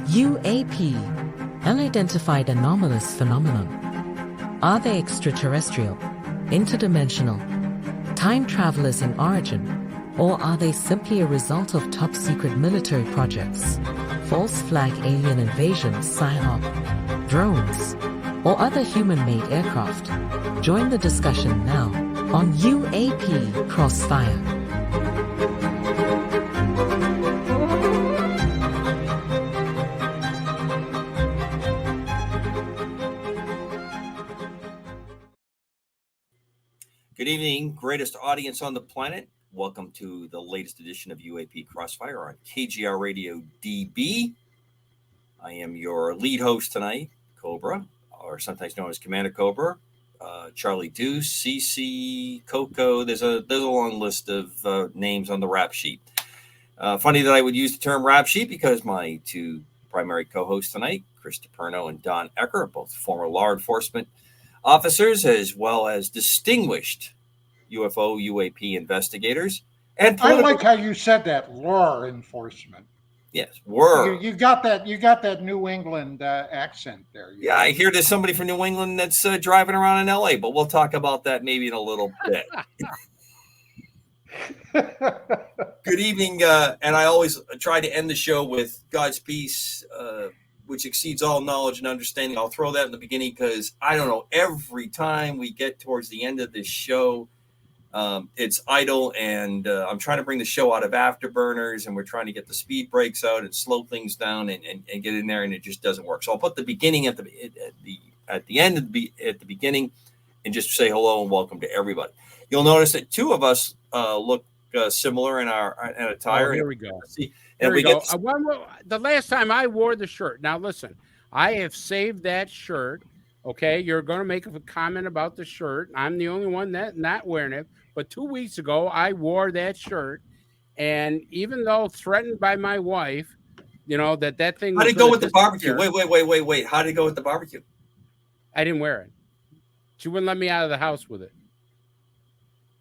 UAP, unidentified anomalous phenomenon. Are they extraterrestrial, interdimensional, time travelers in origin, or are they simply a result of top-secret military projects, false flag alien invasions, psyop, drones, or other human-made aircraft? Join the discussion now on UAP Cross Fire. Good evening, greatest audience on the planet. Welcome to the latest edition of UAP Cross Fire on KGRA DB. I am your lead host tonight, Cobra, or sometimes known as Commander Cobra. Charlie Deuce, CC, Coco. There's a long list of names on the rap sheet. Funny that I would use the term rap sheet because my two primary co-hosts tonight, Chris DiPerno and Don Ecker, are both former law enforcement officers as well as distinguished UFO UAP investigators. And I like how you said that, law enforcement. Yes, were. You got that New England accent there. Yeah, I hear there's somebody from New England that's driving around in LA, but we'll talk about that maybe in a little bit. Good evening, and I always try to end the show with God's peace, which exceeds all knowledge and understanding. I'll throw that in the beginning because I don't know, every time we get towards the end of this show, it's idle, and I'm trying to bring the show out of afterburners, and we're trying to get the speed breaks out and slow things down and get in there, and it just doesn't work. So I'll put the beginning at the end at the beginning, and just say hello and welcome to everybody. You'll notice that two of us look similar in our attire. Oh, here we go. And we go. The last time I wore the shirt. Now listen, I have saved that shirt. Okay, you're going to make a comment about the shirt. I'm the only one that not wearing it. But 2 weeks ago, I wore that shirt, and even though threatened by my wife, you know that thing. How did it go with the barbecue? Wait. How did it go with the barbecue? I didn't wear it. She wouldn't let me out of the house with it.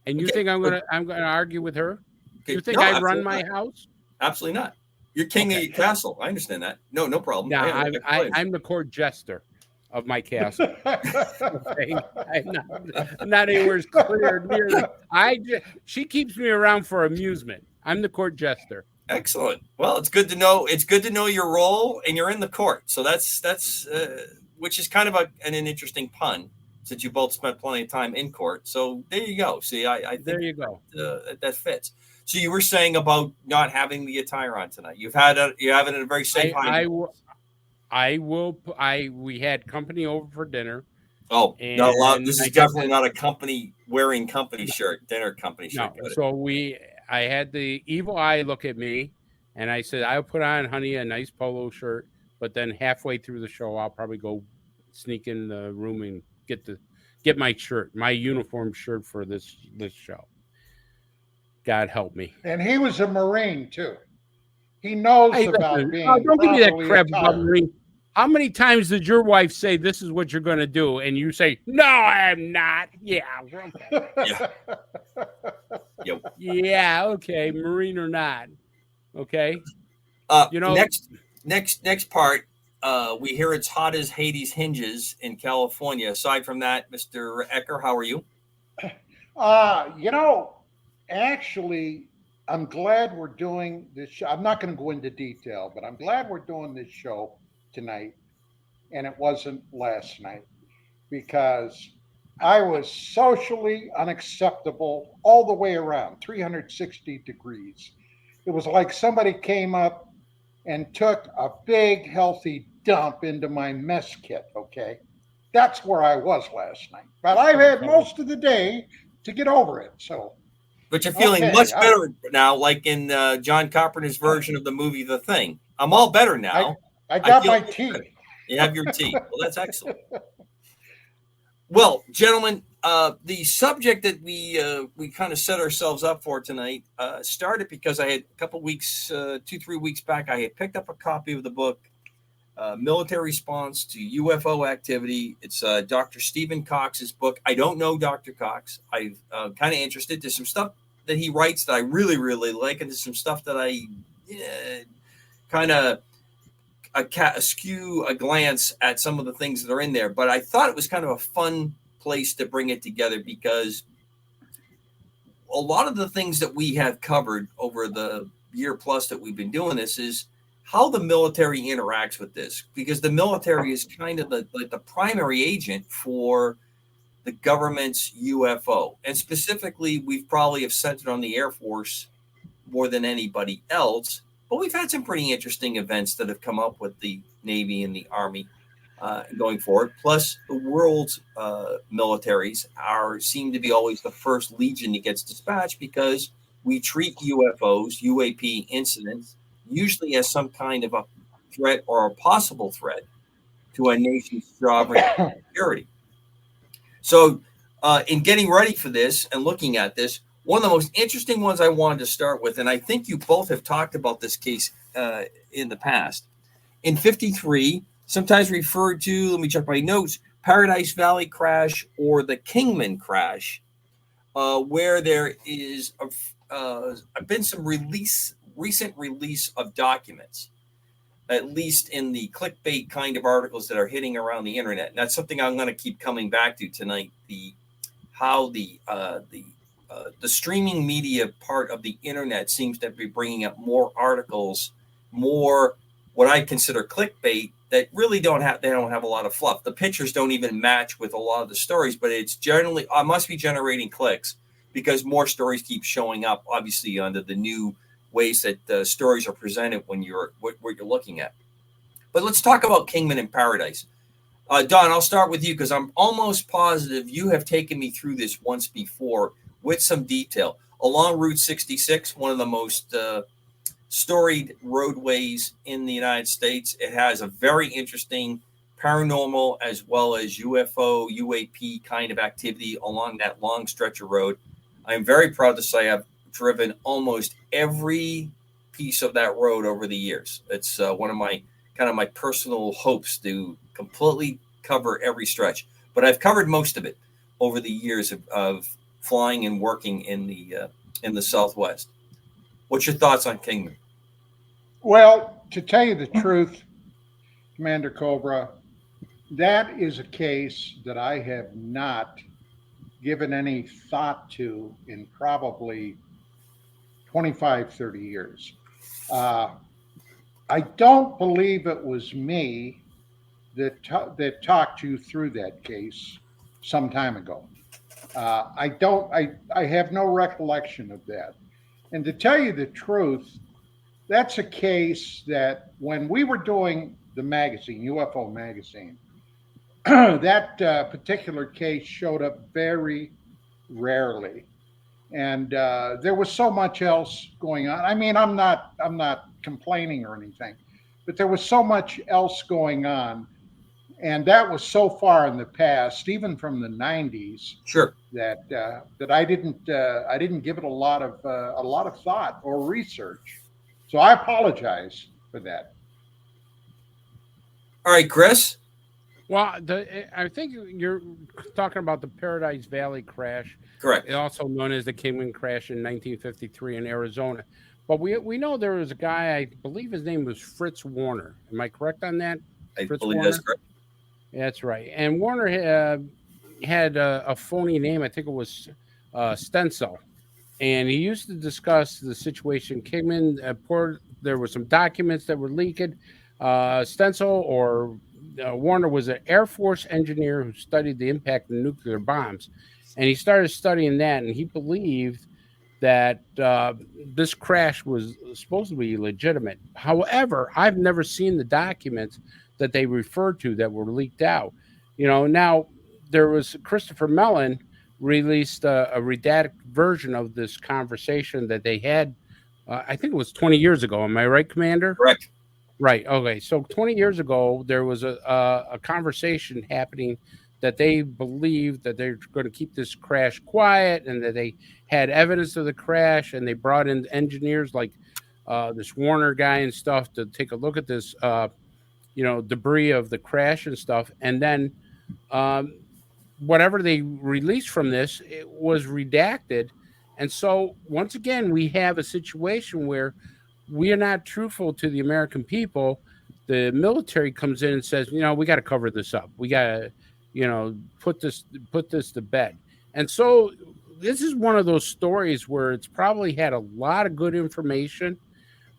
And you think I'm gonna argue with her? Okay. You think I run my house? Absolutely not. You're king of your castle. I understand that. No problem. Yeah, I'm the court jester of my castle. Okay? I'm not anywhere clear near. She keeps me around for amusement. I'm the court jester. Excellent. Well, it's good to know. It's good to know your role, and you're in the court. So that's which is kind of an interesting pun, since you both spent plenty of time in court. So there you go. See, I think there you go. That fits. So you were saying about not having the attire on tonight. You have it in a very safe hiding. We had company over for dinner. Oh, not a lot. This is definitely not a company wearing company shirt, dinner company shirt. No, so I had the evil eye look at me, and I said, "I'll put on, honey, a nice polo shirt." But then halfway through the show, I'll probably go sneak in the room and get my shirt, my uniform shirt for this show. God help me. And he was a Marine too. He knows about being. Oh, don't give me that crap about Marine. How many times did your wife say this is what you're going to do, and you say, "No, I'm not." Yeah. Yeah. Okay. Marine or not. Okay. Next part. We hear it's hot as Hades hinges in California. Aside from that, Mr. Ecker, how are you? Actually, I'm glad we're doing this show. I'm not going to go into detail, but I'm glad we're doing this show tonight, and it wasn't last night, because I was socially unacceptable all the way around, 360 degrees. It was like somebody came up and took a big, healthy dump into my mess kit, okay? That's where I was last night. But I've had most of the day to get over it, so. But you're feeling much better now, like in John Carpenter's version of the movie The Thing. I'm all better now. I got my tea. You have your tea. Well, that's excellent. Well, gentlemen, the subject that we kind of set ourselves up for tonight started because I had a couple weeks, 2-3 weeks back, I had picked up a copy of the book, Military Response to UFO Activity. It's Dr. Stephen Cox's book. I don't know Dr. Cox. I'm kind of interested. There's some stuff that he writes that I really, really like, and there's some stuff that I askew a glance at some of the things that are in there, but I thought it was kind of a fun place to bring it together because a lot of the things that we have covered over the year plus that we've been doing this is how the military interacts with this, because the military is kind of the primary agent for the government's UFO. And specifically, we've probably have centered on the Air Force more than anybody else, but we've had some pretty interesting events that have come up with the Navy and the Army going forward. Plus, the world's militaries seem to be always the first legion that gets dispatched because we treat UFOs, UAP incidents, usually as some kind of a threat or a possible threat to a nation's sovereignty and security. So, in getting ready for this and looking at this, one of the most interesting ones I wanted to start with, and I think you both have talked about this case in the past. In 1953, sometimes referred to, let me check my notes, Paradise Valley crash or the Kingman crash, where there is been some recent release of documents, at least in the clickbait kind of articles that are hitting around the internet. And that's something I'm going to keep coming back to tonight, how the streaming media part of the internet seems to be bringing up more articles, more what I consider clickbait that really don't have a lot of fluff. The pictures don't even match with a lot of the stories, but it's generally, I must be generating clicks because more stories keep showing up, obviously under the new ways that the stories are presented when you're what you're looking at. But let's talk about Kingman and Paradise. Don, I'll start with you because I'm almost positive you have taken me through this once before with some detail. Along Route 66, one of the most storied roadways in the United States, it has a very interesting paranormal as well as UFO, UAP kind of activity along that long stretch of road. I'm very proud to say I've driven almost every piece of that road over the years. It's one of my personal hopes to completely cover every stretch, but I've covered most of it over the years of flying and working in the Southwest. What's your thoughts on Kingman? Well, to tell you the truth, Commander Cobra, that is a case that I have not given any thought to in probably 25, 30 years. I don't believe it was me that talked you through that case some time ago. I have no recollection of that. And to tell you the truth, that's a case that when we were doing the magazine, UFO magazine, that particular case showed up very rarely. And there was so much else going on. I mean, I'm not complaining or anything, but there was so much else going on, and that was so far in the past, even from the 90s. Sure. That I didn't give it a lot of thought or research. So I apologize for that. All right, Chris. Well, I think you're talking about the Paradise Valley crash. Correct. Also known as the Kingman crash in 1953 in Arizona. But we know there was a guy, I believe his name was Fritz Warner. Am I correct on that? I Fritz believe Warner? that's correct. That's right. And Warner had a phony name. I think it was Stencil. And he used to discuss the situation. Kingman, there were some documents that were leaked. Stencil or Warner was an Air Force engineer who studied the impact of nuclear bombs. And he started studying that, and he believed that this crash was supposed to be legitimate. However, I've never seen the documents that they referred to that were leaked out. Now there was Christopher Mellon released a redacted version of this conversation that they had. I think it was 20 years ago. Am I right, Commander? Correct. Right. Okay. So 20 years ago, there was a conversation happening that they believed that they're going to keep this crash quiet and that they had evidence of the crash, and they brought in engineers like this Warner guy and stuff to take a look at this, debris of the crash and stuff. And then whatever they released from this, it was redacted. And so once again, we have a situation where we are not truthful to the American people the military comes in and says, we got to cover this up. We got to, put this to bed. And so this is one of those stories where it's probably had a lot of good information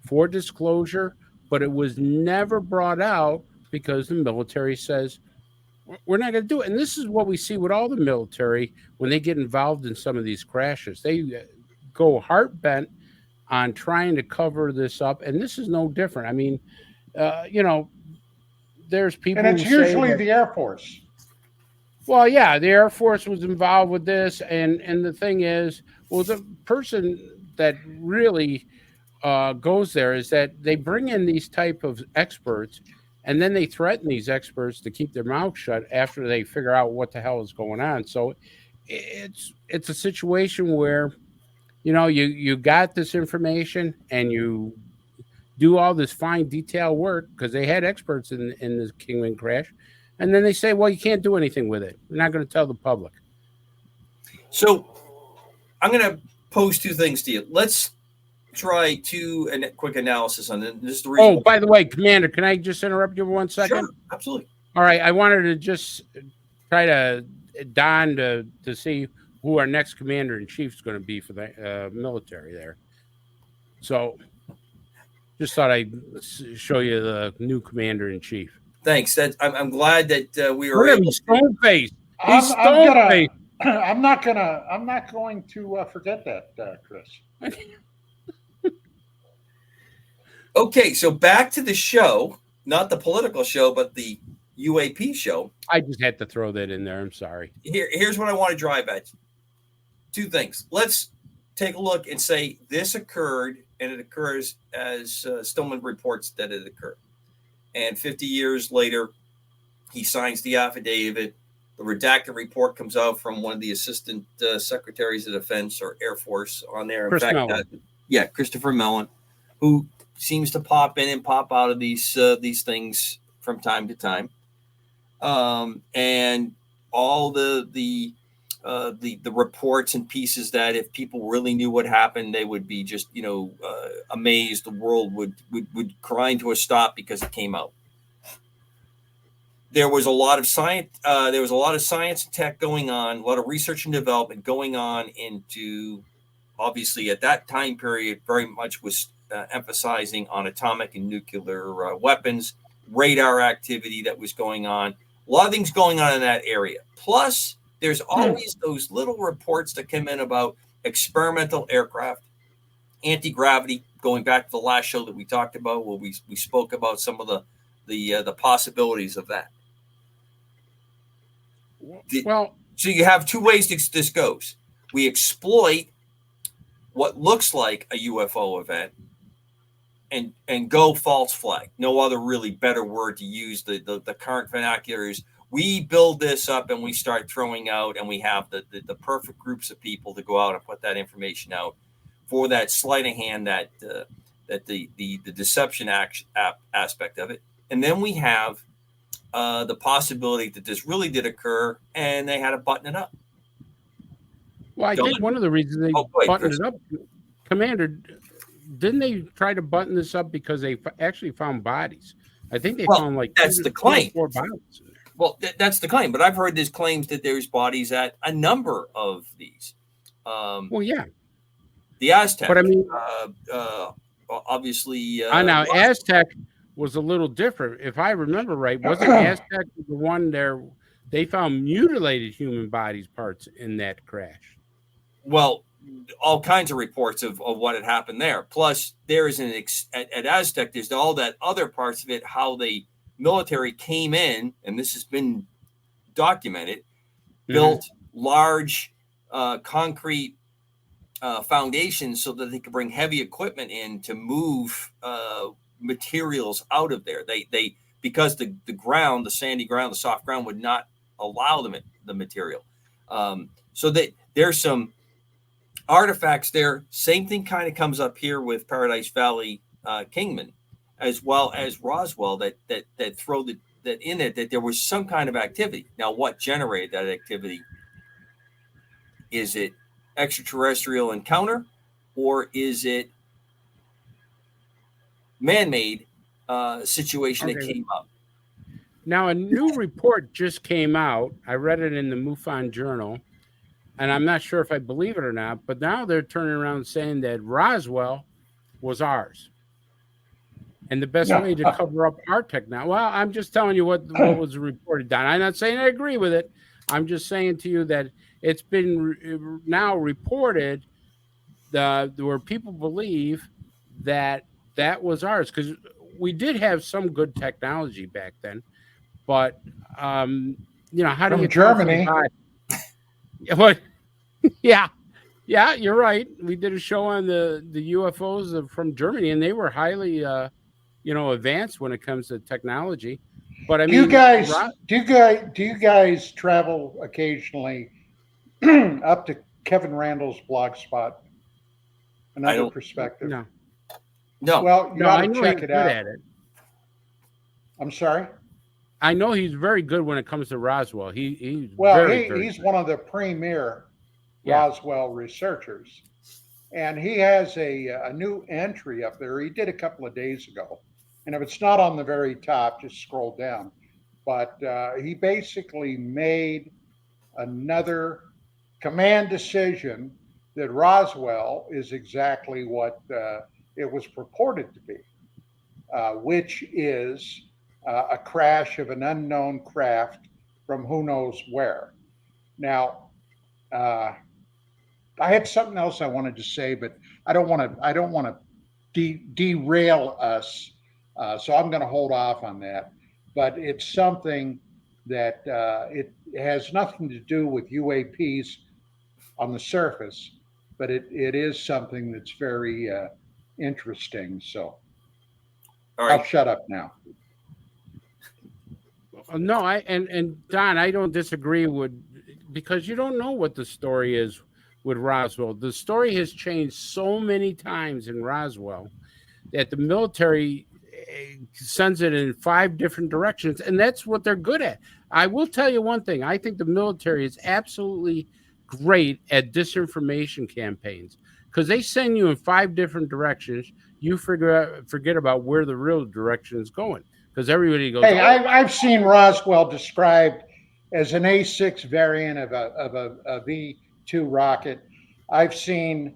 for disclosure, but it was never brought out because the military says, we're not going to do it. And this is what we see with all the military when they get involved in some of these crashes. They go heart bent on trying to cover this up. And this is no different. I mean, there's people and it's who usually say the Air Force. Well, yeah, the Air Force was involved with this, and the thing is, well, the person that really goes there is that they bring in these type of experts, and then they threaten these experts to keep their mouth shut after they figure out what the hell is going on. So it's a situation where you got this information and you do all this fine detail work because they had experts in the Kingman crash. And then they say, well, you can't do anything with it. We're not going to tell the public. So I'm going to pose two things to you. Let's try a quick analysis on this. Oh, by the way, Commander, can I just interrupt you for 1 second? Sure, absolutely. All right. I wanted to just try to to see who our next commander-in-chief is going to be for the military there. So just thought I'd show you the new commander-in-chief. Thanks. I'm glad that we were able. Stone face. I'm not going to forget that, Chris. Okay, so back to the show, not the political show, but the UAP show. I just had to throw that in there. I'm sorry. Here's what I want to drive at. Two things. Let's take a look and say this occurred, and it occurs as Stoneman reports that it occurred. And 50 years later, he signs the affidavit. The redacted report comes out from one of the assistant secretaries of defense or Air Force on there. In fact, Christopher Mellon, who seems to pop in and pop out of these things from time to time. And all the reports and pieces that if people really knew what happened, they would be just, amazed. The world would grind to a stop because it came out. There was a lot of science. There was a lot of science and tech going on, a lot of research and development going on into, obviously at that time period, very much was emphasizing on atomic and nuclear weapons, radar activity that was going on. A lot of things going on in that area. Plus, there's always those little reports that come in about experimental aircraft, anti-gravity, going back to the last show that we talked about, where we spoke about some of the possibilities of that. Well, so you have two ways this goes. We exploit what looks like a UFO event and go false flag. No other really better word to use. The current vernacular is we build this up and we start throwing out, and we have the perfect groups of people to go out and put that information out for that sleight of hand, that the deception aspect of it. And then we have the possibility that this really did occur and they had to button it up. Well, I think one of the reasons they buttoned it up, Commander, didn't they try to button this up because they actually found bodies? I think they found that's the claim. 4 bodies. Well, that's the claim, but I've heard there's claims that there's bodies at a number of these. Well, yeah. The Aztec. But I mean, obviously. Now, Aztec was a little different. If I remember right, wasn't Aztec the one there? They found mutilated human bodies parts in that crash. Well, all kinds of reports of what had happened there. Plus, there is at Aztec, there's all that other parts of it, how the military came in, and this has been documented, built large concrete foundations so that they could bring heavy equipment in to move materials out of there. They because the ground, the sandy ground, the soft ground would not allow the material. So that there's some artifacts there. Same thing kind of comes up here with Paradise Valley Kingman, as well as Roswell, that throw that in it, that there was some kind of activity. Now, what generated that activity? Is it extraterrestrial encounter, or is it man-made situation that Okay. came up. Now, a new report just came out. I read it in the MUFON Journal, and I'm not sure if I believe it or not, but now they're turning around saying that Roswell was ours. And the best way to cover up our technology. Well, I'm just telling you what was reported, Don. I'm not saying I agree with it. I'm just saying to you that it's been now reported where people believe that was ours, because we did have some good technology back then. But how do From you Germany. What? Yeah, you're right. We did a show on the UFOs from Germany, and they were highly advanced when it comes to technology. But I Do you mean, guys travel occasionally up to Kevin Randall's blog spot? Another don't- perspective. no, Well, you ought I to know check he's it good out. at it. I'm sorry. I know he's very good when it comes to Roswell. He's very He's good. one of the premier Yeah. Roswell researchers, and he has a new entry up there. He did a couple of days ago, and if it's not on the very top, just scroll down. But he basically made another command decision that Roswell is exactly what it was purported to be, which is a crash of an unknown craft from who knows where. Now, I had something else I wanted to say, but I don't want to derail us, so I'm going to hold off on that. But it's something that it has nothing to do with UAPs on the surface, but it is something that's very interesting. So All right. I'll shut up now. No, and Don, I don't disagree with, because you don't know what the story is with Roswell. The story has changed so many times in Roswell that the military sends it in 5 different directions, and that's what they're good at. I will tell you one thing. I think the military is absolutely great at disinformation campaigns, because they send you in 5 different directions. You forget about where the real direction is going, because everybody goes, Hey, I've seen Roswell described as an A6 variant of a V2 rocket. I've seen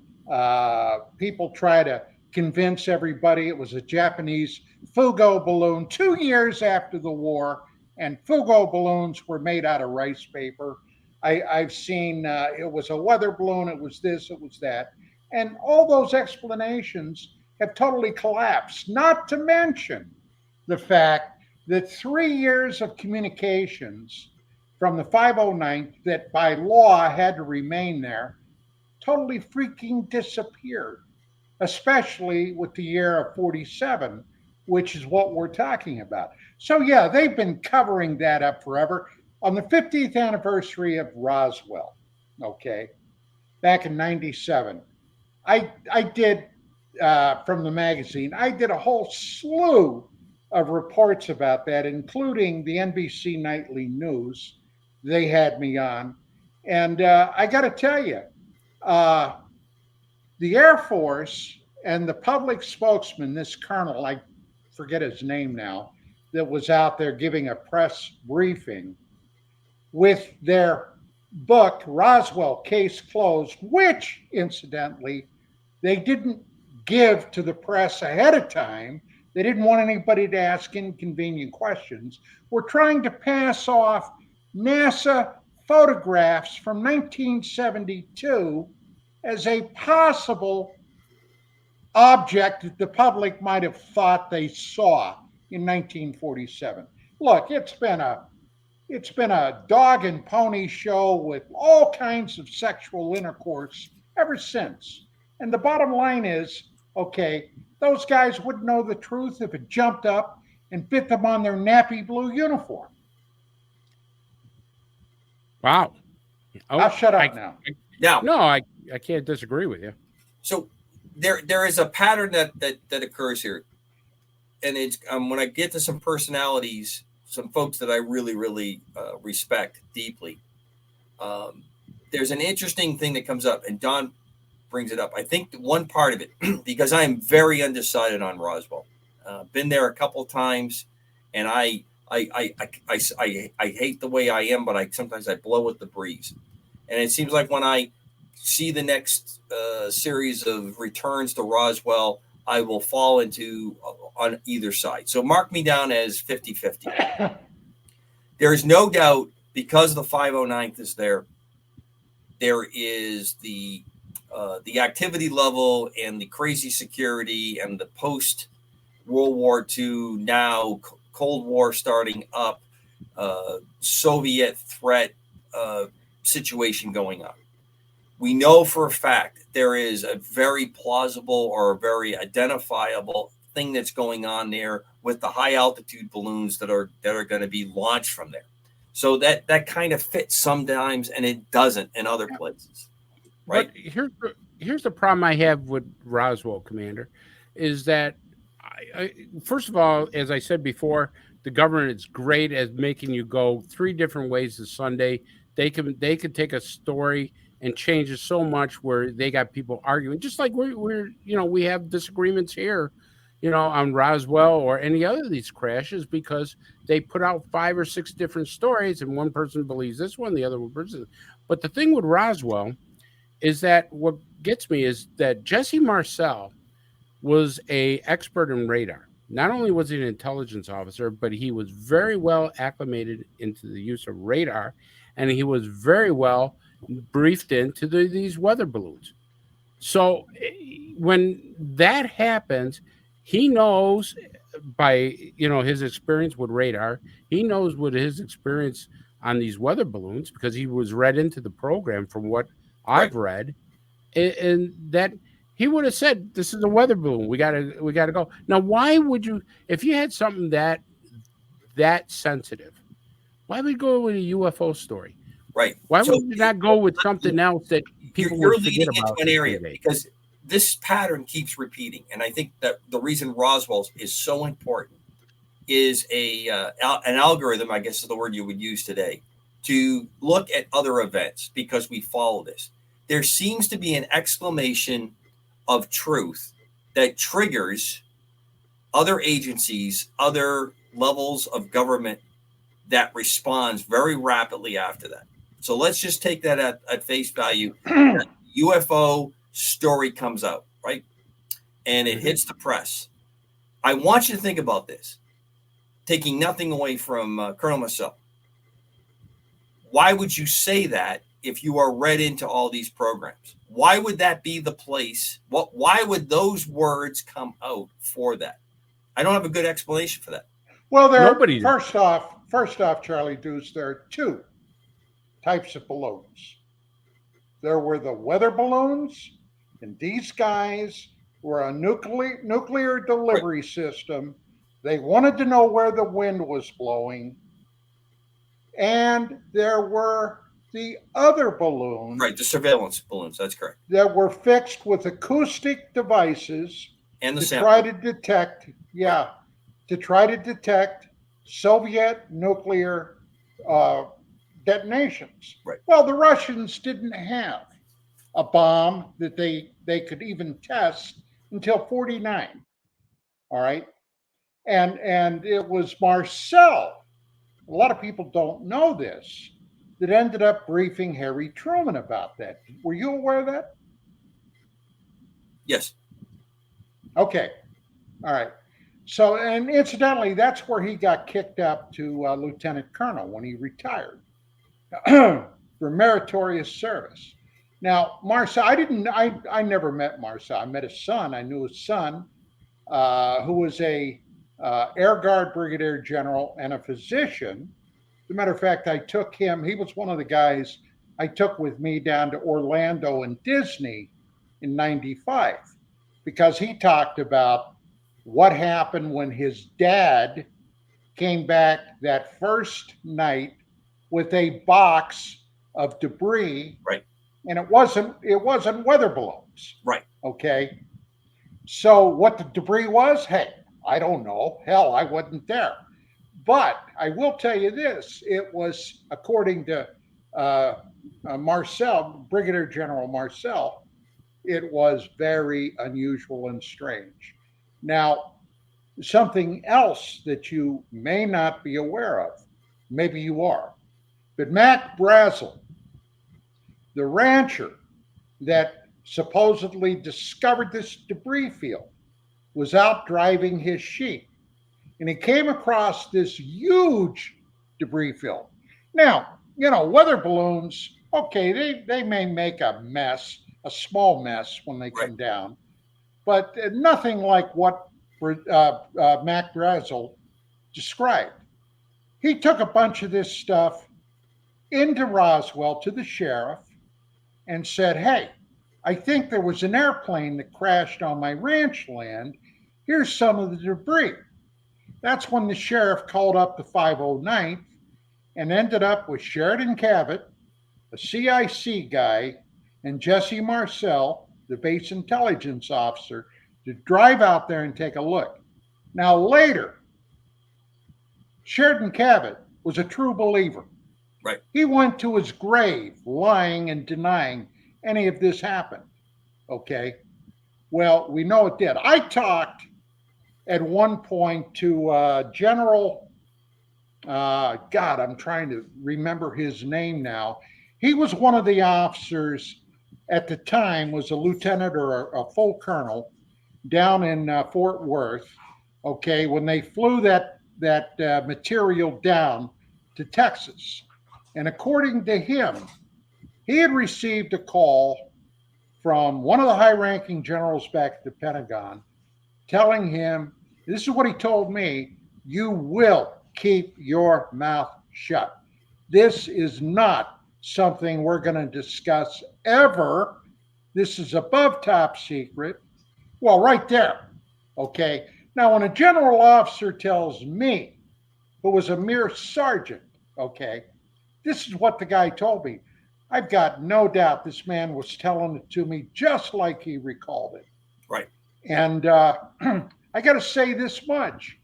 people try to convince everybody it was a Japanese Fugo balloon 2 years after the war, and Fugo balloons were made out of rice paper. I've seen it was a weather balloon, it was this, it was that. And all those explanations have totally collapsed, not to mention the fact that 3 years of communications from the 509th that by law had to remain there totally freaking disappeared, especially with the year of 47, which is what we're talking about. So, yeah, they've been covering that up forever. On the 50th anniversary of Roswell, okay, back in 97, I did, from the magazine, I did a whole slew of reports about that, including the NBC Nightly News. They had me on. And I got to tell you, the Air Force and the public spokesman, this colonel, I forget his name now, that was out there giving a press briefing with their book, Roswell Case Closed, which, incidentally, they didn't give to the press ahead of time. They didn't want anybody to ask inconvenient questions. We're trying to pass off NASA photographs from 1972 as a possible object that the public might have thought they saw in 1947. Look, it's been a dog and pony show with all kinds of sexual intercourse ever since. And the bottom line is, okay, those guys wouldn't know the truth if it jumped up and bit them on their nappy blue uniform. wow. I'll shut up now. Now, No, I can't disagree with you. so there is a pattern that occurs here, and it's when I get to some personalities, some folks that I really respect deeply. There's an interesting thing that comes up, and Don brings it up. I think one part of it, because I am very undecided on Roswell. Been there a couple times, and I hate the way I am, but sometimes I blow with the breeze. And it seems like when I see the next series of returns to Roswell, I will fall into on either side. So mark me down as 50-50. There is no doubt, because the 509th is there, there is the activity level and the crazy security and the post World War II, now Cold War starting up, Soviet threat situation going on. We know for a fact there is a very plausible or a very identifiable thing that's going on there with the high altitude balloons that are going to be launched from there. So that kind of fits sometimes, and it doesn't in other places. Right. But here's the problem I have with Roswell, Commander, is that first of all, as I said before, the government is great at making you go 3 different ways to Sunday. They can take a story and change it so much where they got people arguing, just like we have disagreements here, on Roswell or any other of these crashes, because they put out 5 or 6 different stories and one person believes this one, the other person. But the thing with Roswell is that what gets me is that Jesse Marcel was an expert in radar. Not only was he an intelligence officer, but he was very well acclimated into the use of radar, and he was very well briefed into these weather balloons. So when that happens, he knows by his experience with radar, he knows with his experience on these weather balloons, because he was read into the program from what I've read, and that he would have said, "This is a weather balloon. We gotta go." Now, why would you, if you had something that sensitive, why would you go with a UFO story? Right. Why would you not go with something else that people you're would forget leading about? Into an area, because this pattern keeps repeating, and I think that the reason Roswell is so important is an algorithm, I guess is the word you would use today, to look at other events, because we follow this. There seems to be an exclamation of truth that triggers other agencies, other levels of government that responds very rapidly after that. So let's just take that at face value. UFO story comes out, right? And it hits the press. I want you to think about this, taking nothing away from Colonel Marcel. Why would you say that if you are read into all these programs? Why would that be the place? Why would those words come out for that? I don't have a good explanation for that. Well, first off, Charlie Deuce, there are 2 types of balloons. There were the weather balloons, and these guys were a nuclear delivery system. They wanted to know where the wind was blowing. And there were the other balloons. Right, the surveillance balloons, that's correct. That were fixed with acoustic devices and the try to detect, Soviet nuclear detonations. Right. Well, the Russians didn't have a bomb that they could even test until 1949. All right. And it was Marcel, a lot of people don't know this, that ended up briefing Harry Truman about that. Were you aware of that? Yes. Okay. All right. So, and incidentally, that's where he got kicked up to lieutenant colonel when he retired for meritorious service. Now, Marcel, I never met Marcel. I met his son. I knew his son, who was a Air Guard brigadier general and a physician. As a matter of fact, I took him. He was one of the guys I took with me down to Orlando and Disney in '95, because he talked about what happened when his dad came back that first night with a box of debris. Right. And it wasn't weather balloons. Right. Okay. So what the debris was, hey, I don't know. Hell, I wasn't there. But I will tell you this, it was, according to Marcel, Brigadier General Marcel, it was very unusual and strange. Now, something else that you may not be aware of. Maybe you are. But Mac Brazel, the rancher that supposedly discovered this debris field, was out driving his sheep. And he came across this huge debris field. Now, weather balloons, okay, they may make a mess, a small mess when they come down, but nothing like what Mac Brazel described. He took a bunch of this stuff into Roswell to the sheriff and said, hey, I think there was an airplane that crashed on my ranch land. Here's some of the debris. That's when the sheriff called up the 509th and ended up with Sheridan Cavett, a CIC guy, and Jesse Marcel, the base intelligence officer, to drive out there and take a look. Now, later, Sheridan Cavett was a true believer. Right. He went to his grave lying and denying any of this happened. Okay. Well, we know it did. I talked at one point to General, God, I'm trying to remember his name now. He was one of the officers at the time, was a lieutenant or a full colonel down in Fort Worth. Okay, when they flew that material down to Texas. And according to him, he had received a call from one of the high-ranking generals back at the Pentagon telling him, this is what he told me, you will keep your mouth shut. This is not something we're going to discuss ever. This is above top secret. Well, right there. Okay. Now, when a general officer tells me, who was a mere sergeant, okay, this is what the guy told me. I've got no doubt this man was telling it to me just like he recalled it. Right. And I got to say this much.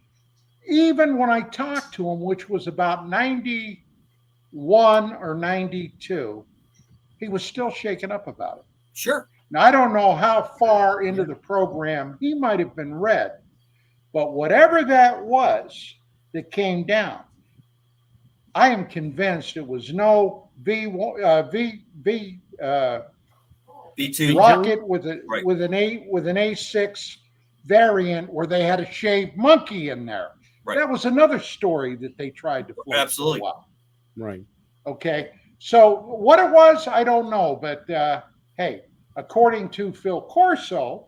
Even when I talked to him, which was about 91 or 92, he was still shaken up about it. Sure. Now, I don't know how far into the program he might have been read, but whatever that was that came down, I am convinced it was no V2 rocket with an A6 variant where they had a shaved monkey in there. Right. That was another story that they tried to float. Absolutely. For a while. Right. Okay. So what it was, I don't know, but hey, according to Phil Corso,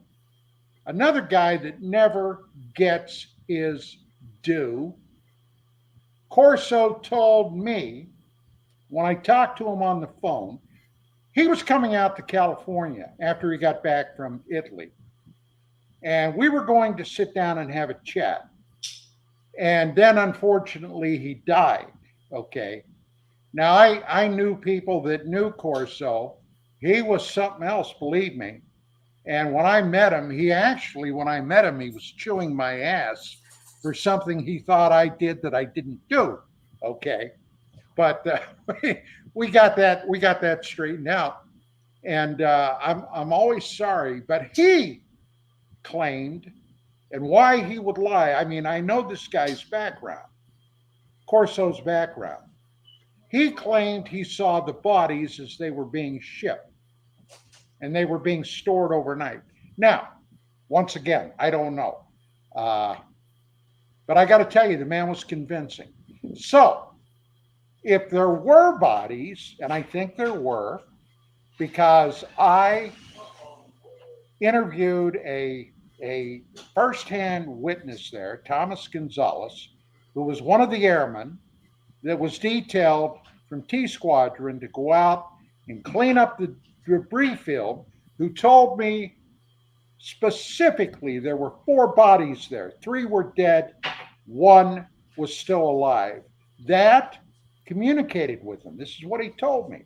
another guy that never gets his due, Corso told me when I talked to him on the phone, he was coming out to California after he got back from Italy. And we were going to sit down and have a chat. And then, unfortunately, he died. Okay. Now, I knew people that knew Corso. He was something else, believe me. And when I met him, he was chewing my ass for something he thought I did that I didn't do. Okay. But we got that straightened out. And I'm always sorry, but he claimed, and why he would lie, I mean, I know this guy's background, Corso's background. He claimed he saw the bodies as they were being shipped, and they were being stored overnight. Now, once again, I don't know. But I got to tell you, the man was convincing. So, if there were bodies, and I think there were, because I interviewed a first-hand witness there, Thomas Gonzalez, who was one of the airmen that was detailed from T Squadron to go out and clean up the debris field, who told me specifically there were 4 bodies there. 3 were dead, 1 was still alive. That communicated with him. This is what he told me.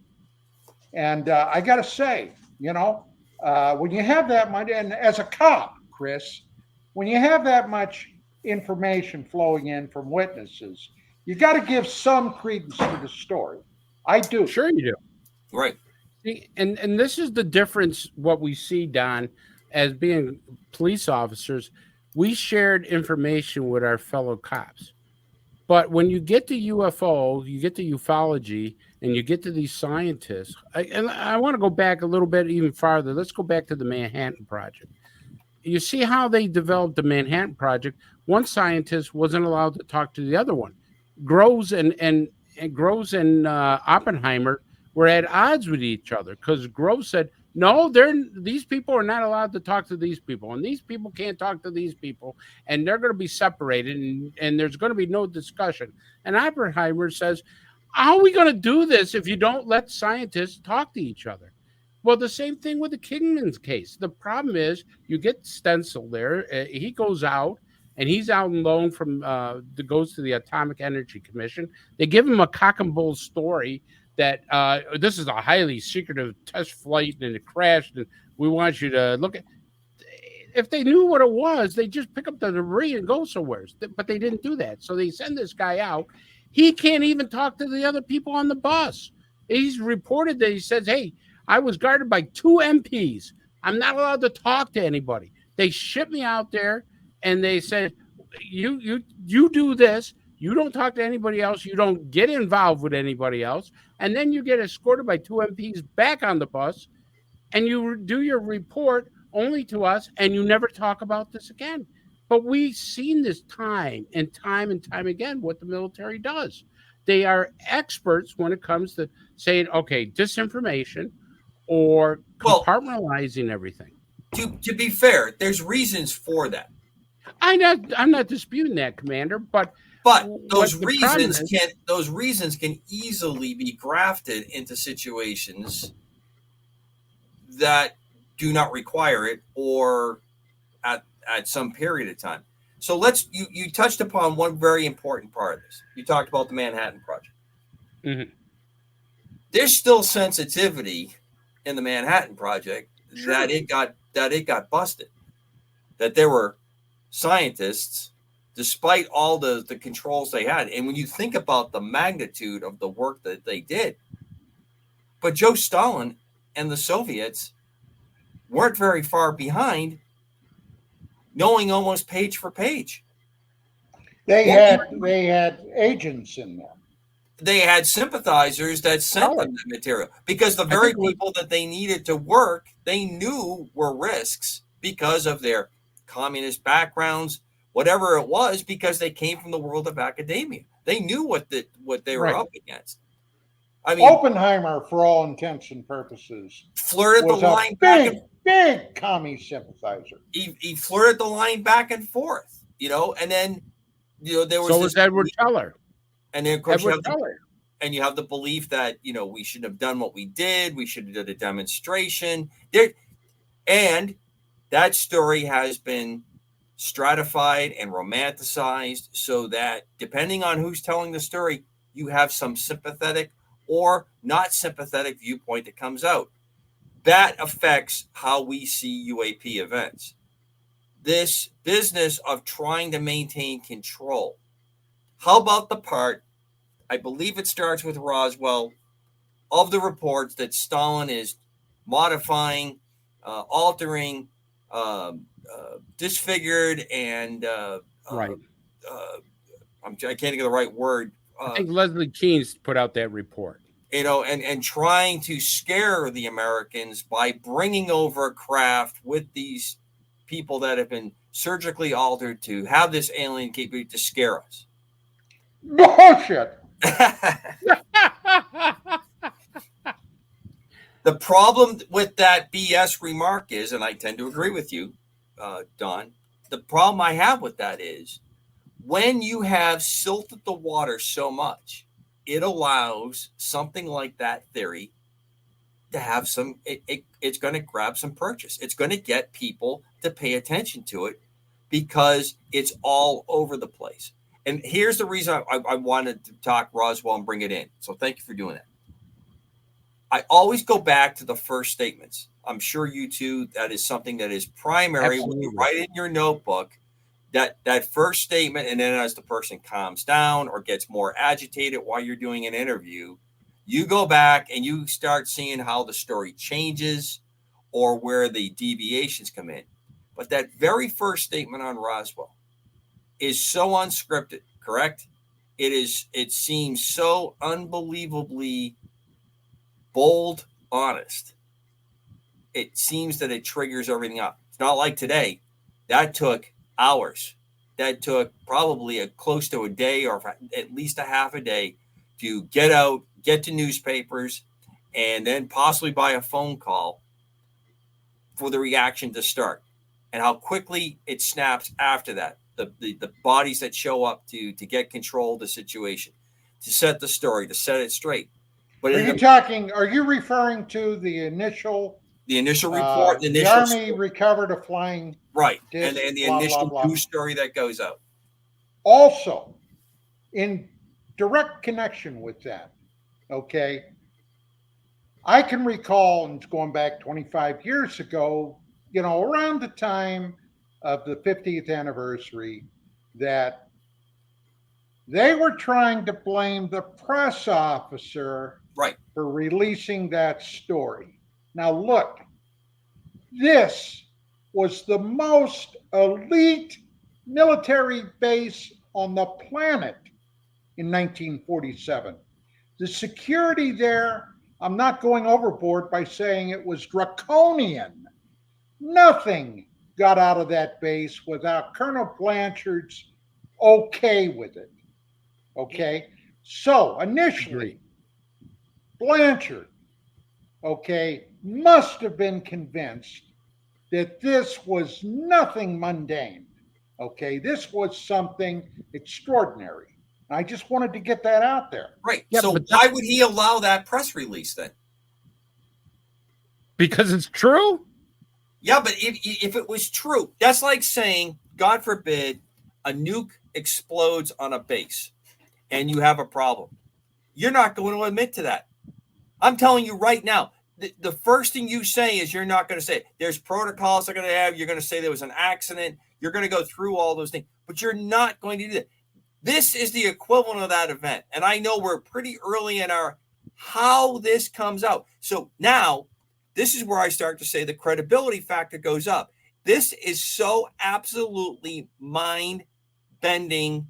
And I got to say, when you have that much, and as a cop, Chris, when you have that much information flowing in from witnesses, you got to give some credence to the story. I do. Sure you do. Right. And this is the difference, what we see, Don, as being police officers. we shared information with our fellow cops. But when you get to UFO, you get to ufology, and you get to these scientists, and I want to go back a little bit even farther. Let's go back to the Manhattan Project. You see how they developed the Manhattan Project. One scientist wasn't allowed to talk to the other one. Groves and Oppenheimer were at odds with each other because Groves said, "No, these people are not allowed to talk to these people, and these people can't talk to these people, and they're going to be separated, and there's going to be no discussion." And Oppenheimer says, "How are we going to do this if you don't let scientists talk to each other?" Well, the same thing with the Kingman's case. The problem is you get Stencil there. He goes out, and he's out on loan from goes to the Atomic Energy Commission. They give him a cock and bull story that this is a highly secretive test flight and it crashed, and we want you to look at. If they knew what it was, they just pick up the debris and go somewhere. But they didn't do that. So they send this guy out. He can't even talk to the other people on the bus. He's reported that he says, "Hey, I was guarded by 2 MPs. I'm not allowed to talk to anybody. They shipped me out there, and they said, you do this. You don't talk to anybody else. You don't get involved with anybody else. And then you get escorted by 2 MPs back on the bus, and you do your report only to us, and you never talk about this again." But we've seen this time and time again what the military does. They are experts when it comes to saying, okay, disinformation or compartmentalizing everything. To be fair, there's reasons for that. I'm not disputing that, Commander, but those reasons can easily be grafted into situations that do not require it, or at some period of time. So you touched upon one very important part of this. You talked about the Manhattan Project. Mm-hmm. There's still sensitivity in the Manhattan Project that it got busted. That there were scientists, despite all the controls they had, and when you think about the magnitude of the work that they did, but Joe Stalin and the Soviets weren't very far behind, knowing almost page for page. They had agents in there. They had sympathizers that sent them the material, because the very people that they needed to work, they knew were risks because of their communist backgrounds, whatever it was, because they came from the world of academia. They knew what they were up against. I mean, Oppenheimer, for all intents and purposes, flirted the line big commie sympathizer. He flirted the line back and forth, and then there was was Edward Teller. And then, of course, you have the belief that, we should have done what we did. We should have done a demonstration. And that story has been stratified and romanticized so that depending on who's telling the story, you have some sympathetic or not sympathetic viewpoint that comes out. That affects how we see UAP events. This business of trying to maintain control. How about the part, I believe it starts with Roswell, of the reports that Stalin is modifying, altering, disfigured, and right. I can't think of the right word. I think Leslie Keen's put out that report. And trying to scare the Americans by bringing over a craft with these people that have been surgically altered to have this alien capability to scare us. Bullshit. The problem with that BS remark is, and I tend to agree with you, Don, the problem I have with that is when you have silted the water so much, it allows something like that theory to have some, it's going to grab some purchase. It's going to get people to pay attention to it because it's all over the place. And here's the reason I wanted to talk Roswell and bring it in. So thank you for doing that. I always go back to the first statements. I'm sure you too, that is something that is primary. Absolutely. When you write in your notebook, that first statement, and then as the person calms down or gets more agitated while you're doing an interview, you go back and you start seeing how the story changes or where the deviations come in. But that very first statement on Roswell is so unscripted, correct? It seems so unbelievably bold, honest. It seems that it triggers everything up. It's not like today. That took hours. That took probably close to a day or at least a half a day to get out, get to newspapers, and then possibly by a phone call for the reaction to start. And how quickly it snaps after that. The bodies that show up to get control of the situation, to set the story, to set it straight. But are you referring to the initial report, the Army recovered a flying right, disc, and the blah, initial blah, blah. news story that goes out. Also, in direct connection with that, okay, I can recall, and it's going back 25 years ago, around the time of the 50th anniversary, that they were trying to blame the press officer right for releasing that story. Now, look, this was the most elite military base on the planet in 1947. The security there, I'm not going overboard by saying it was draconian. Nothing got out of that base without Colonel Blanchard's okay with it. Okay? So, initially, Blanchard, must have been convinced that this was nothing mundane. Okay, this was something extraordinary. I just wanted to get that out there. Right. Yeah, so why would he allow that press release then? Because it's true? Yeah, but if it was true, that's like saying, God forbid, a nuke explodes on a base and you have a problem. You're not going to admit to that. I'm telling you right now, the first thing you say is you're not going to say it. There's protocols they're going to have. You're going to say there was an accident. You're going to go through all those things, but you're not going to do that. This is the equivalent of that event. And I know we're pretty early in how this comes out. So now this is where I start to say the credibility factor goes up. This is so absolutely mind-bending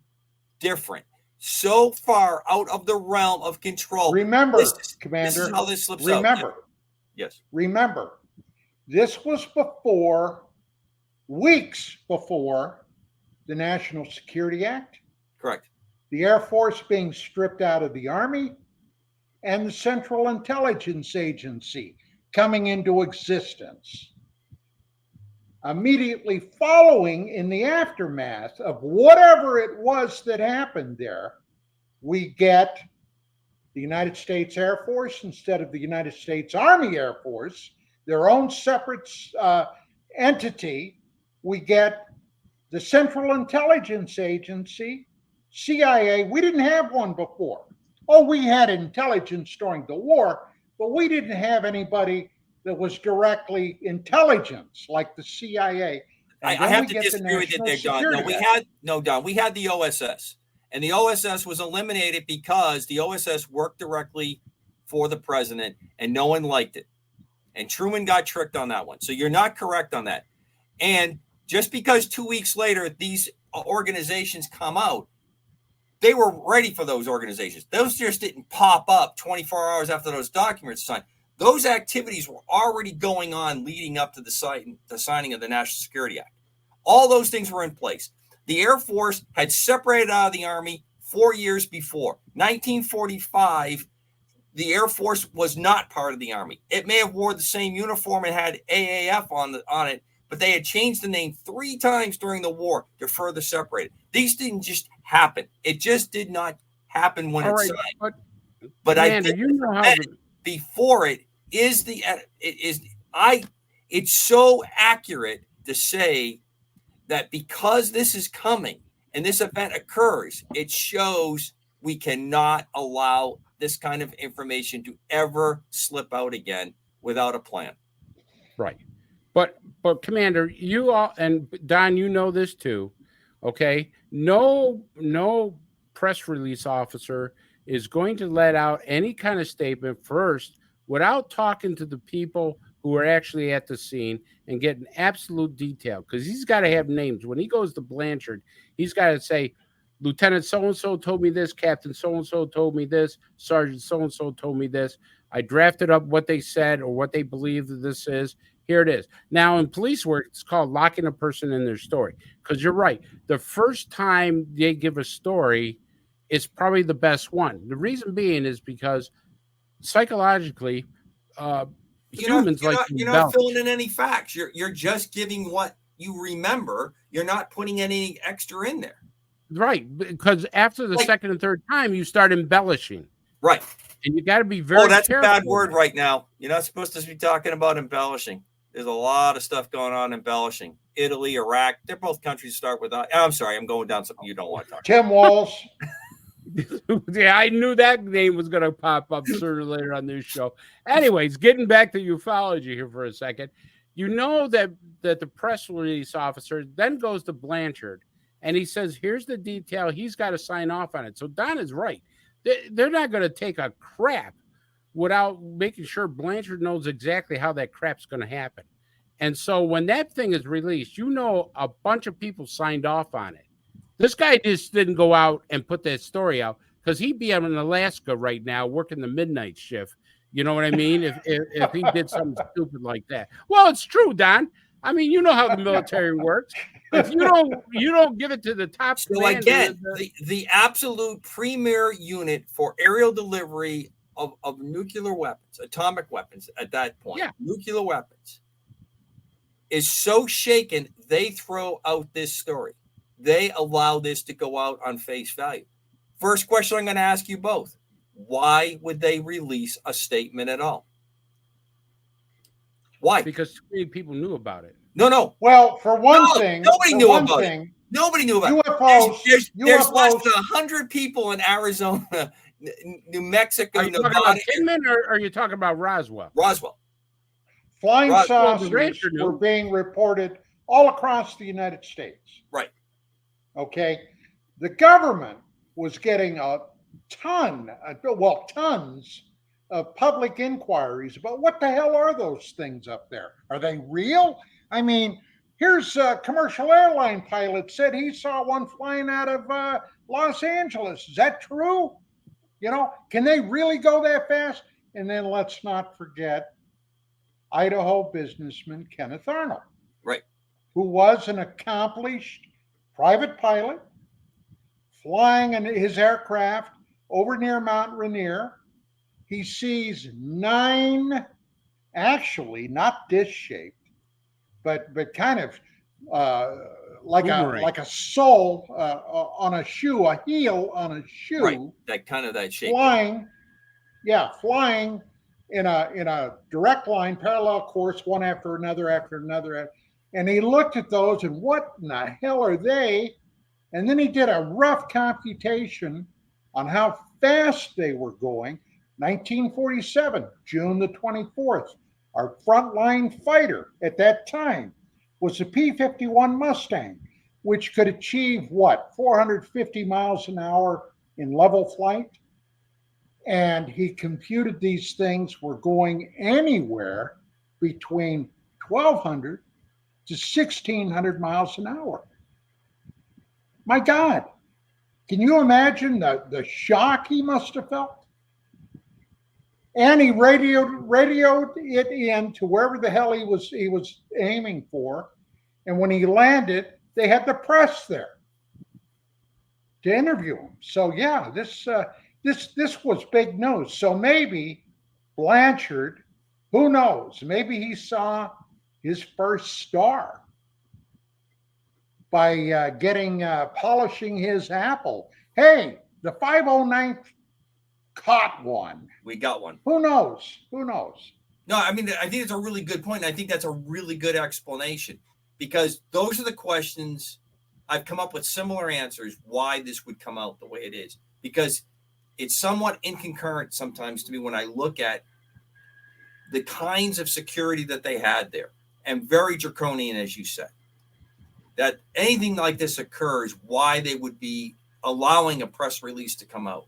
different. So far out of the realm of control. Remember, Commander, this is how this slips out. Yes. Remember, this was weeks before the National Security Act. Correct. The Air Force being stripped out of the Army, and the Central Intelligence Agency coming into existence. Immediately following, in the aftermath of whatever it was that happened there, we get the United States Air Force instead of the United States Army Air Force, their own separate entity. We get the Central Intelligence Agency, CIA. We didn't have one before. Oh, we had intelligence during the war, but we didn't have anybody that was directly intelligence like the CIA. I have to disagree with you there, Don. We had the OSS, and the OSS was eliminated because the OSS worked directly for the president, and no one liked it. And Truman got tricked on that one. So you're not correct on that. And just because 2 weeks later these organizations come out, they were ready for those organizations. Those just didn't pop up 24 hours after those documents signed. Those activities were already going on leading up to the signing of the National Security Act. All those things were in place. The Air Force had separated out of the Army 4 years before. 1945, the Air Force was not part of the Army. It may have wore the same uniform and had AAF on it, but they had changed the name 3 times during the war to further separate it. These didn't just happen. It just did not happen when it's signed. But I think before it's so accurate to say that because this is coming and this event occurs, it shows we cannot allow this kind of information to ever slip out again without a plan. Right. But Commander, you all, and Don, you know this too. Okay. No press release officer is going to let out any kind of statement first without talking to the people who are actually at the scene and get an absolute detail, because he's got to have names. When he goes to Blanchard, he's got to say, Lieutenant so-and-so told me this, Captain so-and-so told me this, Sergeant so-and-so told me this. I drafted up what they said or what they believe that this is. Here it is. Now, in police work, it's called locking a person in their story, because you're right. The first time they give a story is probably the best one. The reason being is because psychologically, humans you're not filling in any facts. You're just giving what you remember. You're not putting any extra in there. Right, because after the second and third time, you start embellishing. Right. And you got to be very that's careful. a bad word right now. You're not supposed to be talking about embellishing. There's a lot of stuff going on embellishing. Italy, Iraq, they're both countries that start with. I'm sorry, I'm going down something you don't want to talk Tim Walls. Yeah, I knew that name was going to pop up sooner or later on this show. Anyways, getting back to ufology here for a second. You know that the press release officer then goes to Blanchard, and he says, here's the detail. He's got to sign off on it. So Don is right. They're not going to take a crap without making sure Blanchard knows exactly how that crap's going to happen. And so when that thing is released, a bunch of people signed off on it. This guy just didn't go out and put that story out, because he'd be out in Alaska right now working the midnight shift. You know what I mean? If he did something stupid like that. Well, it's true, Don. I mean, you know how the military works. If you don't give it to the top. So again, the absolute premier unit for aerial delivery of nuclear weapons, atomic weapons at that point, nuclear weapons, is so shaken, they throw out this story. They allow this to go out on face value. First question I'm going to ask you both. Why would they release a statement at all? Why? Because too many people knew about it. No. Well, for one thing, nobody knew about it. Nobody knew about UFOs, it. There's UFOs. less than 100 people in Arizona, New Mexico, Are you talking about Kingman, or are you talking about Roswell? Roswell. Flying saucers were being reported all across the United States. Right. Okay. The government was getting tons of public inquiries about what the hell are those things up there? Are they real? I mean, here's a commercial airline pilot said he saw one flying out of Los Angeles. Is that true? Can they really go that fast? And then let's not forget Idaho businessman Kenneth Arnold, right, who was an accomplished private pilot flying in his aircraft over near Mount Rainier. He sees 9, actually not disc-shaped, but kind of like a sole on a shoe, a heel on a shoe. Right, that shape. Flying in a direct line, parallel course, one after another. And he looked at those and what in the hell are they? And then he did a rough computation on how fast they were going. 1947, June the 24th, our frontline fighter at that time was the P-51 Mustang, which could achieve 450 miles an hour in level flight. And he computed these things were going anywhere between 1,200 to 1,600 miles an hour. My God, can you imagine the shock he must have felt? And he radioed it in to wherever the hell he was aiming for. And when he landed, they had the press there to interview him. So yeah, this was big news. So maybe Blanchard, who knows? Maybe he saw his first star by polishing his apple. Hey, the 509th caught one. We got one. Who knows? No, I mean, I think it's a really good point. I think that's a really good explanation, because those are the questions. I've come up with similar answers why this would come out the way it is, because it's somewhat inconcurrent sometimes to me when I look at the kinds of security that they had there, and very draconian, as you said, that anything like this occurs, why they would be allowing a press release to come out,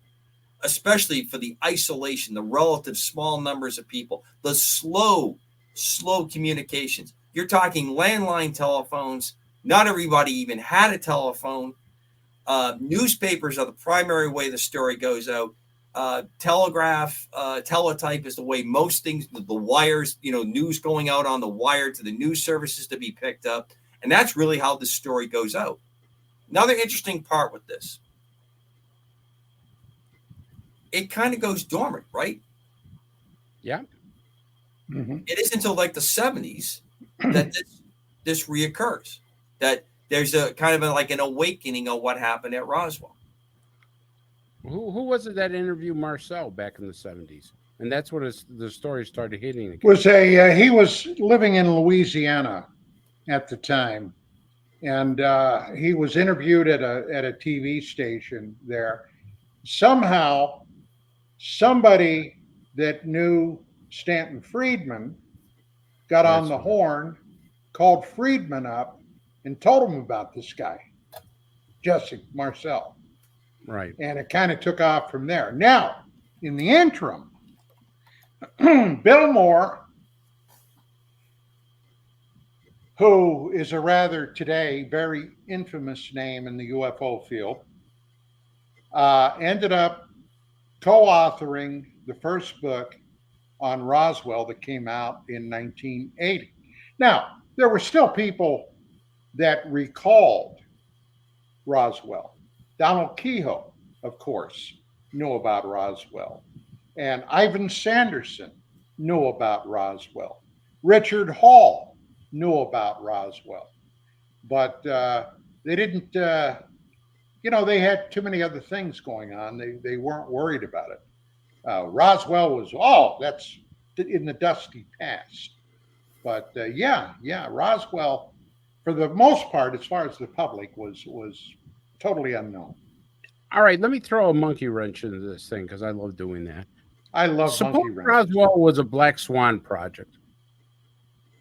especially for the isolation, the relative small numbers of people, the slow slow communications. You're talking landline telephones. Not everybody even had a telephone. Newspapers are the primary way the story goes out. Telegraph, teletype is the way most things, the wires, news going out on the wire to the news services to be picked up. And that's really how the story goes out. Another interesting part with this, it kind of goes dormant, right? Yeah. Mm-hmm. It isn't until like the 70s that this reoccurs, that there's a kind of like an awakening of what happened at Roswell. Who was it that interviewed Marcel back in the 70s? And that's what the story started hitting again. He was living in Louisiana at the time, and he was interviewed at a TV station there. Somehow, somebody that knew Stanton Friedman got on the horn, called Friedman up, and told him about this guy, Jesse Marcel. Right. And it kind of took off from there. Now, in the interim, Bill Moore, who is a rather today very infamous name in the UFO field, ended up co-authoring the first book on Roswell that came out in 1980. Now, there were still people that recalled Roswell. Donald Kehoe, of course, knew about Roswell. And Ivan Sanderson knew about Roswell. Richard Hall knew about Roswell. But they didn't, they had too many other things going on. They weren't worried about it. Roswell was, that's in the dusty past. But Roswell, for the most part, as far as the public, was totally unknown. All right, let me throw a monkey wrench into this thing because I love doing that. I love monkey wrenches. Roswell was a black swan project.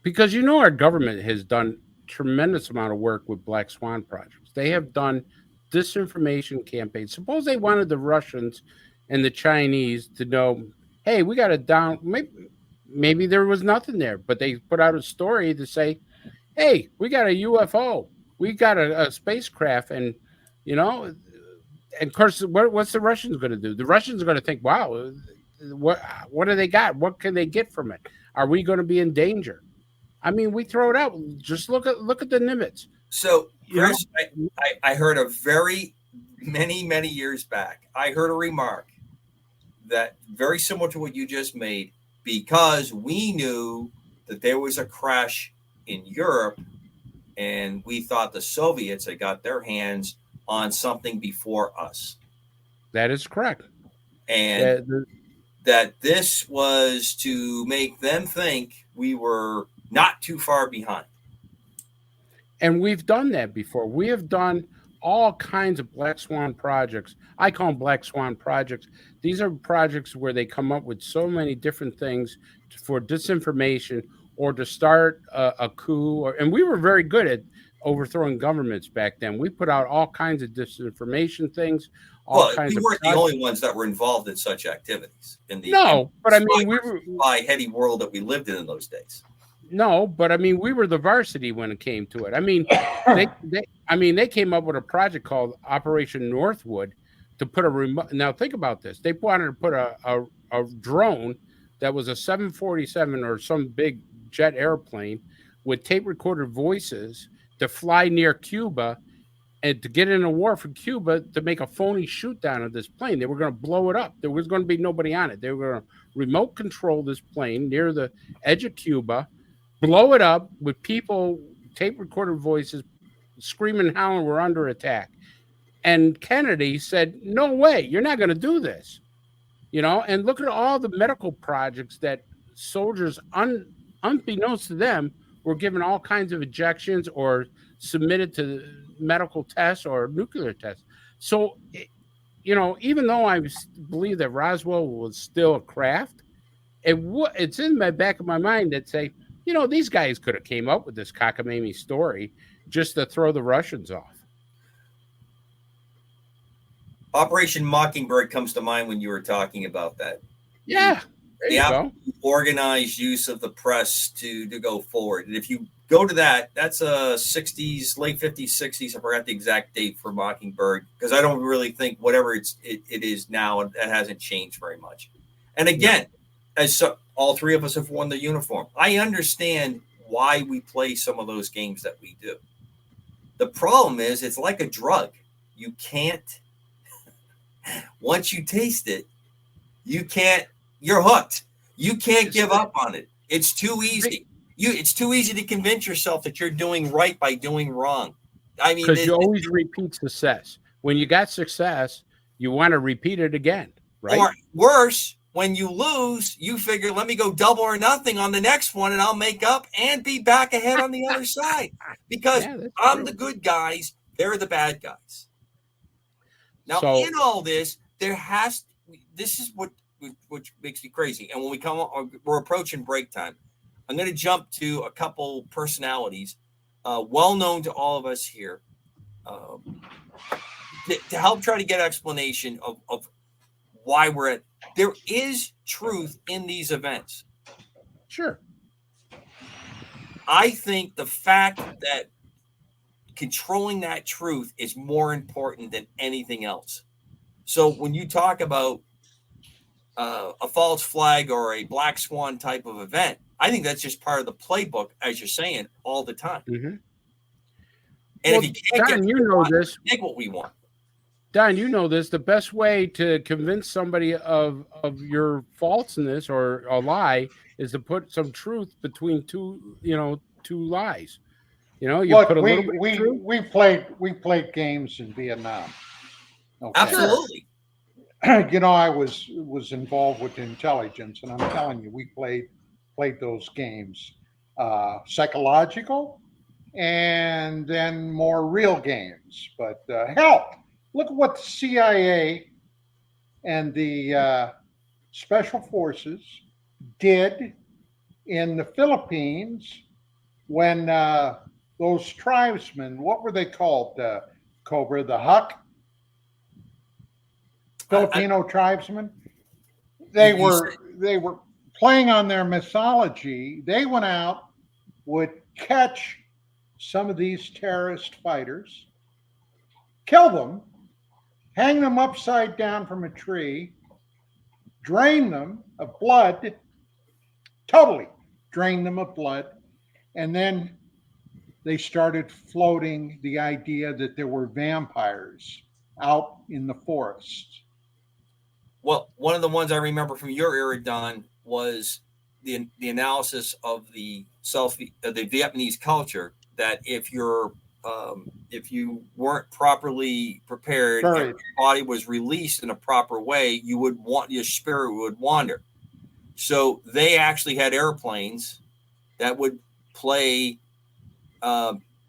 Because our government has done tremendous amount of work with black swan projects. They have done disinformation campaigns. Suppose they wanted the Russians and the Chinese to know, hey, we got it down. Maybe there was nothing there, but they put out a story to say, hey, we got a UFO. We got a spacecraft. And, and of course, what's the Russians going to do? The Russians are going to think, wow, what do they got? What can they get from it? Are we going to be in danger? I mean, we throw it out. Just look at the Nimitz. So, Chris, I heard many years back, I heard a remark that very similar to what you just made, because we knew that there was a crash in Europe and we thought the Soviets had got their hands on something before us. That is correct. And that this was to make them think we were not too far behind. And we've done that before. We have done all kinds of black swan projects. I call them black swan projects. These are projects where they come up with so many different things for disinformation or to start a coup. And we were very good at overthrowing governments back then. We put out all kinds of disinformation things. We weren't the only ones that were involved in such activities. But I mean, we were by heady world that we lived in those days. No, but I mean, we were the varsity when it came to it. I mean, they came up with a project called Operation Northwood to put a remote. Now think about this: they wanted to put a drone that was a 747 or some big jet airplane with tape recorded voices to fly near Cuba and to get in a war for Cuba to make a phony shoot down of this plane. They were going to blow it up. There was going to be nobody on it. They were going to remote control this plane near the edge of Cuba, blow it up with people, tape recorded voices, screaming and howling, we're under attack. And Kennedy said, no way, you're not going to do this. And look at all the medical projects that soldiers, unbeknownst to them, were given all kinds of injections or submitted to medical tests or nuclear tests. So, even though I believe that Roswell was still a craft, it's in my back of my mind that say, these guys could have came up with this cockamamie story just to throw the Russians off. Operation Mockingbird comes to mind when you were talking about that. Yeah. organized use of the press to go forward. And if you go to that, that's a 60s, late 50s, 60s. I forgot the exact date for Mockingbird, because I don't really think whatever it is now, it hasn't changed very much. And again, all three of us have worn the uniform. I understand why we play some of those games that we do. The problem is it's like a drug. You can't, once you taste it, you're hooked. You can't give up on it. It's too easy. It's too easy to convince yourself that you're doing right by doing wrong. I mean, because you always repeat success. When you got success, you want to repeat it again, right? Or worse, when you lose, you figure, let me go double or nothing on the next one, and I'll make up and be back ahead on the other side. Because I'm the good guys, they're the bad guys. Now, in all this, this is what makes me crazy. And when we're approaching break time, I'm going to jump to a couple personalities, well known to all of us here, to help try to get explanation of why we're at. There is truth in these events. Sure. I think the fact that controlling that truth is more important than anything else. So when you talk about a false flag or a black swan type of event, I think that's just part of the playbook, as you're saying, all the time. Mm-hmm. And if you can't this, make what we want. Don, you know this. The best way to convince somebody of your falseness or a lie is to put some truth between two lies. You know, you put a little bit of truth. We played games in Vietnam. Okay. Absolutely. You know, I was involved with intelligence, and I'm telling you, we played those games, psychological, and then more real games. But hell, look at what the CIA and the Special Forces did in the Philippines when those tribesmen, what were they called, Cobra, the Huck? Filipino tribesmen. They were playing on their mythology. They went out, would catch some of these terrorist fighters, kill them, hang them upside down from a tree, drain them of blood, totally drain them of blood, and then they started floating the idea that there were vampires out in the forest. Well, one of the ones I remember from your era, Don, was the analysis of the Vietnamese culture, that if you weren't properly prepared, and your body was released in a proper way, your spirit would wander. So they actually had airplanes that would play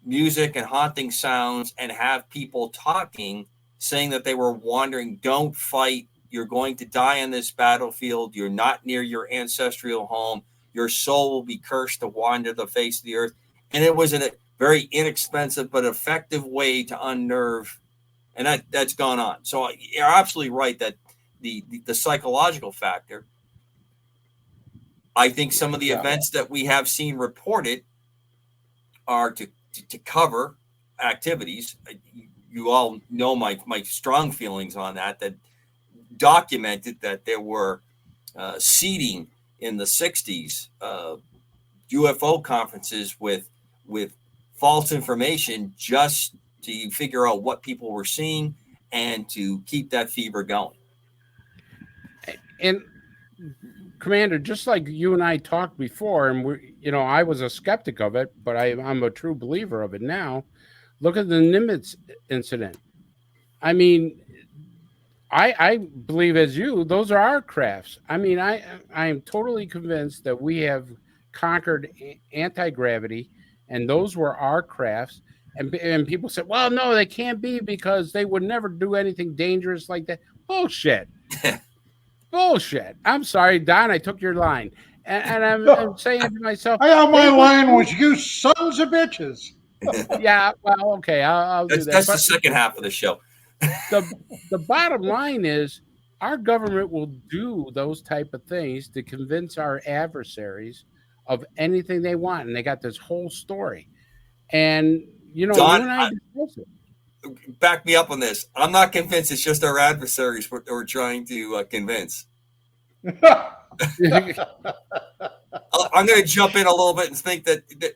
music and haunting sounds and have people talking, saying that they were wandering. Don't fight. You're going to die on this battlefield. You're not near your ancestral home. Your soul will be cursed to wander the face of the earth. And it was a very inexpensive but effective way to unnerve. And that's gone on. So you're absolutely right that the psychological factor, I think some of the events that we have seen reported are to cover activities. You all know my strong feelings on that documented that there were seeding in the 60s, UFO conferences with false information just to figure out what people were seeing and to keep that fever going. And Commander, just like you and I talked before, and I was a skeptic of it, but I'm a true believer of it now. Look at the Nimitz incident. I mean, I believe, as you, those are our crafts. I mean, I am totally convinced that we have conquered anti-gravity, and those were our crafts. And people said, well, no, they can't be, because they would never do anything dangerous like that. Bullshit. Bullshit. I'm sorry, Don, I took your line. And I'm saying to myself, my line was, you sons of bitches. Yeah, well, okay, I'll do that. That's the second half of the show. The bottom line is, Our government will do those type of things to convince our adversaries of anything they want, and they got this whole story. And you know, you Don, and I discuss it. back me up on this. I'm not convinced it's just our adversaries we're trying to convince. I'm going to jump in a little bit and think that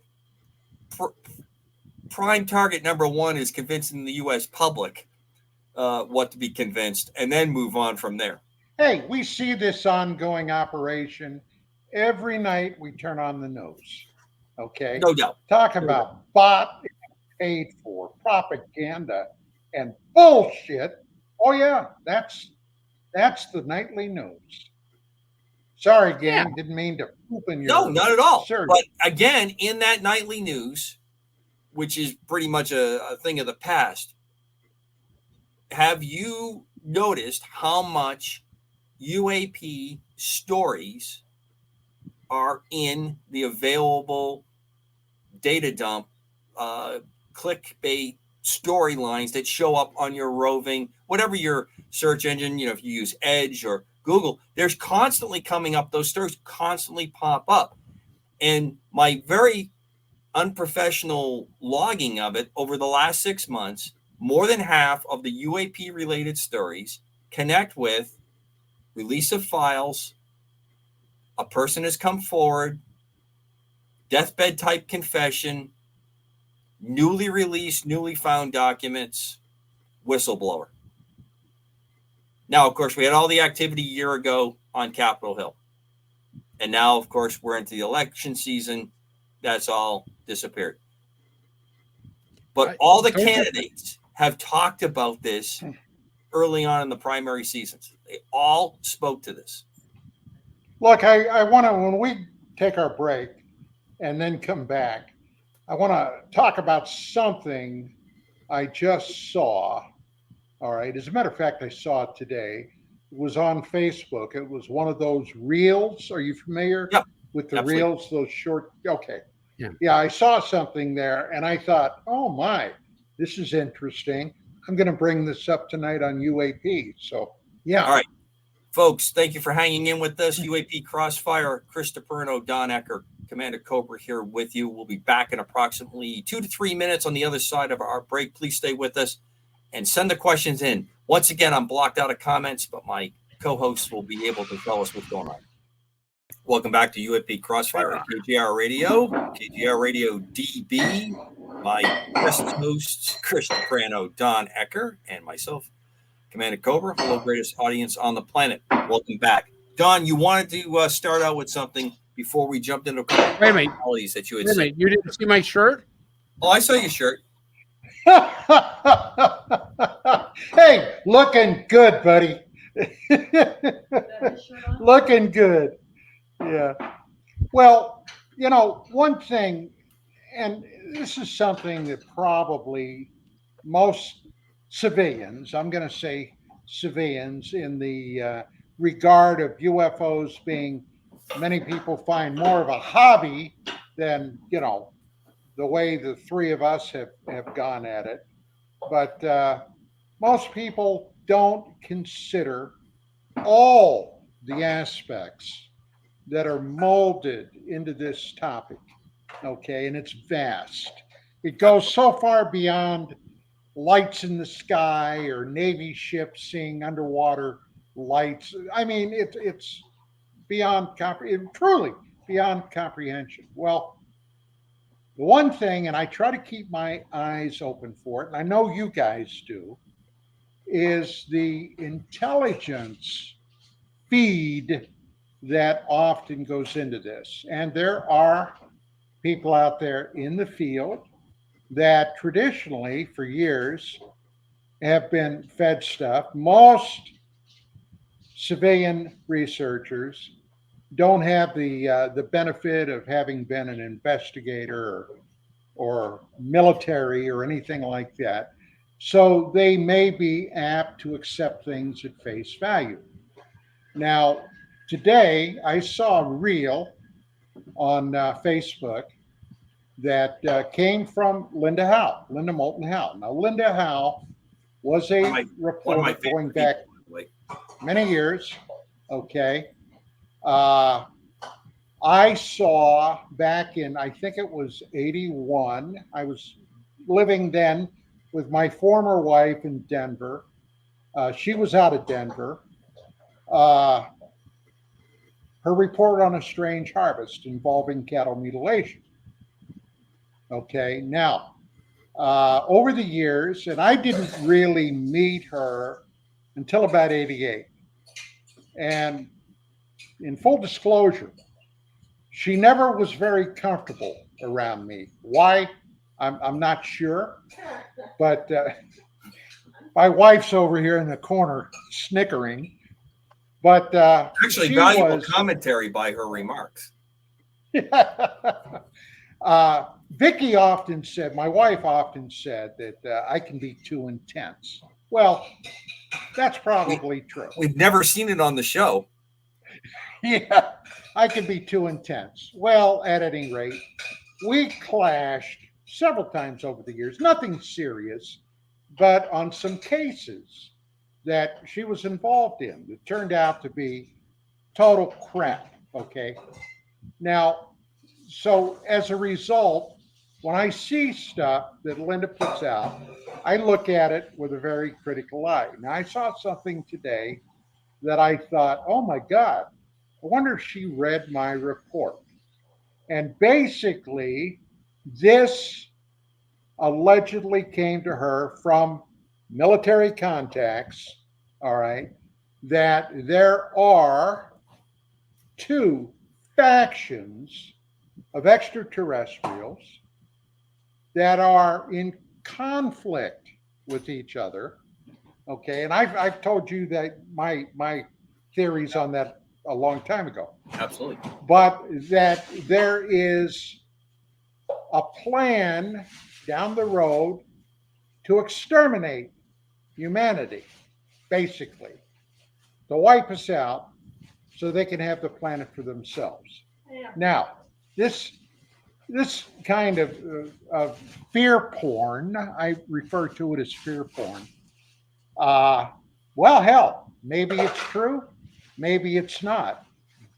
prime target number one is convincing the U.S. public what to be convinced, and then move on from there. Hey, we see this ongoing operation every night we turn on the news. Okay? No doubt. Talk about bought, paid for propaganda and bullshit. Oh yeah, that's the nightly news. Sorry, gang, didn't mean to poop in your. No, not at all. Sure. But again, in that nightly news, which is pretty much a thing of the past, have you noticed how much UAP stories are in the available data dump clickbait storylines that show up on your roving, whatever your search engine, if you use Edge or Google, there's constantly coming up, those stories constantly pop up. And my very unprofessional logging of it over the last 6 months, more than half of the UAP related stories connect with release of files, a person has come forward, deathbed type confession, newly released, newly found documents, whistleblower. Now, of course, we had all the activity a year ago on Capitol Hill. And now, of course, we're into the election season. That's all disappeared. But all the candidates have talked about this early on in the primary seasons. They all spoke to this. Look, I want to, when we take our break and then come back, I want to talk about something I just saw. All right. As a matter of fact, I saw it today. It was on Facebook. It was one of those reels. Are you familiar with the absolutely. Reels? Those short. Okay. Yeah. I saw something there and I thought, oh my, this is interesting. I'm going to bring this up tonight on UAP. So, yeah. All right. Folks, thank you for hanging in with us. UAP Cross Fire, Chris DePerno, Don Ecker, Commander Cobra here with you. We'll be back in approximately 2 to 3 minutes on the other side of our break. Please stay with us and send the questions in. Once again, I'm blocked out of comments, but my co-hosts will be able to tell us what's going on. Welcome back to UAP Crossfire on KGR Radio, KGR Radio DB. My guest hosts, Chris DePerno, Don Ecker, and myself, Commander Cobra. Hello, greatest audience on the planet. Welcome back. Don, you wanted to start out with something before we jumped into a couple of qualities that you had seen. You didn't see my shirt? Oh, I saw your shirt. Hey, looking good, buddy. Looking good. Yeah. Well, one thing, and this is something that probably most civilians, I'm going to say civilians, in the regard of UFOs being, many people find more of a hobby than, the way the three of us have gone at it. But most people don't consider all the aspects that are molded into this topic. Okay, and it's vast. It goes so far beyond lights in the sky or Navy ships seeing underwater lights. I mean, it's beyond truly beyond comprehension. Well, the one thing, and I try to keep my eyes open for it, and I know you guys do, is the intelligence feed that often goes into this. And there are people out there in the field that traditionally, for years, have been fed stuff. Most civilian researchers don't have the benefit of having been an investigator or military or anything like that. So they may be apt to accept things at face value. Now, today I saw a reel on Facebook that came from Linda Moulton Howe. Now, Linda Howe was a reporter going back. many years. Okay. I saw back in, I think it was 81, I was living then with my former wife in Denver. She was out of Denver. Uh, Her report on a strange harvest involving cattle mutilation. Okay, now, over the years, and I didn't really meet her until about 88. And in full disclosure, she never was very comfortable around me. Why? I'm not sure. But my wife's over here in the corner snickering. But Actually, she valuable was commentary by her remarks. Vicky often said, my wife often said that I can be too intense. Well, that's probably true. We've never seen it on the show. Yeah, I can be too intense. Well, at any rate, we clashed several times over the years. Nothing serious, but on some cases that she was involved in that turned out to be total crap. Okay. Now, so as a result, when I see stuff that Linda puts out, I look at it with a very critical eye. Now, I saw something today that I thought, oh my God, I wonder if she read my report. And basically, this allegedly came to her from military contacts, all right, that there are two factions of extraterrestrials that are in conflict with each other. Okay, and I've told you that my theories on that a long time ago. Absolutely. But that there is a plan down the road to exterminate humanity, basically, to wipe us out so they can have the planet for themselves. Yeah. Now, this kind of fear porn, I refer to it as fear porn. Well, hell, maybe it's true, maybe it's not.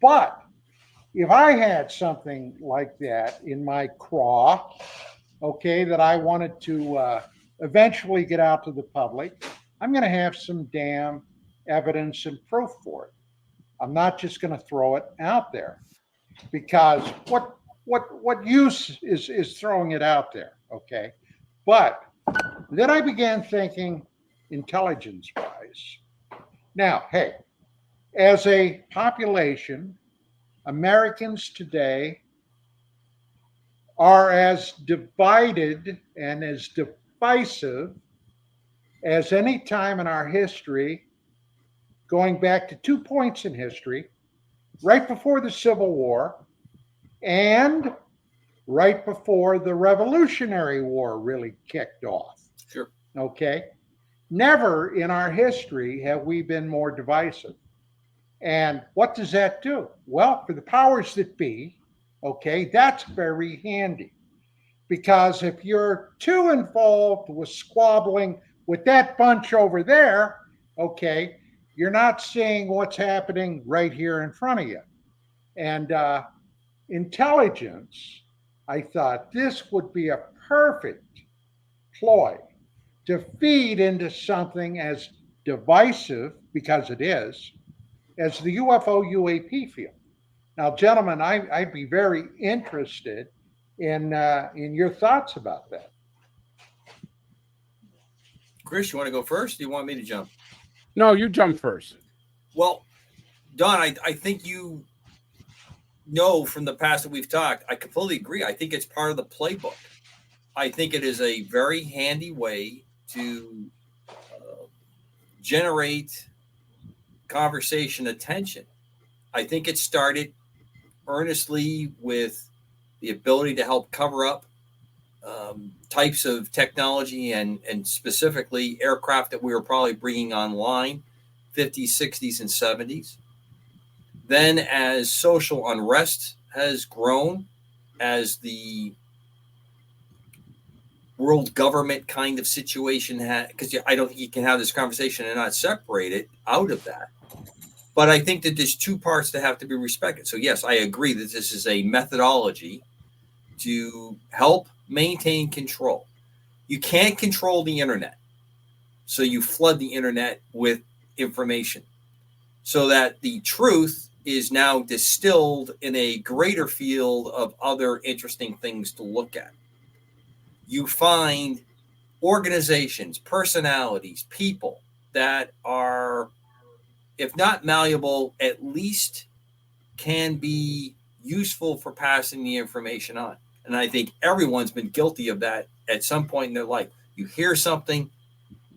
But if I had something like that in my craw, okay, that I wanted to eventually get out to the public, I'm going to have some damn evidence and proof for it. I'm not just going to throw it out there, because what use is throwing it out there, okay? But then I began thinking intelligence-wise. Now, hey, as a population, Americans today are as divided and as divisive as any time in our history, going back to 2 points in history, right before the Civil War and right before the Revolutionary War really kicked off. Sure. Okay? Never in our history have we been more divisive. And what does that do? Well, for the powers that be, okay, that's very handy. Because if you're too involved with squabbling with that bunch over there, okay, you're not seeing what's happening right here in front of you. And intelligence, I thought this would be a perfect ploy to feed into something as divisive, because it is, as the UFO UAP field. Now, gentlemen, I'd be very interested in your thoughts about that. Chris, you want to go first? Or do you want me to jump? No, you jump first. Well, Don, I think you know from the past that we've talked, I completely agree. I think it's part of the playbook. I think it is a very handy way to generate conversation attention. I think it started earnestly with the ability to help cover up types of technology and specifically aircraft that we were probably bringing online 50s, 60s, and 70s. Then as social unrest has grown, as the world government kind of situation, because I don't think you can have this conversation and not separate it out of that. But I think that there's two parts that have to be respected. So yes, I agree that this is a methodology to help maintain control. You can't control the internet, so you flood the internet with information so that the truth is now distilled in a greater field of other interesting things to look at. You find organizations, personalities, people that are, if not malleable, at least can be useful for passing the information on. And I think everyone's been guilty of that at some point in their life. You hear something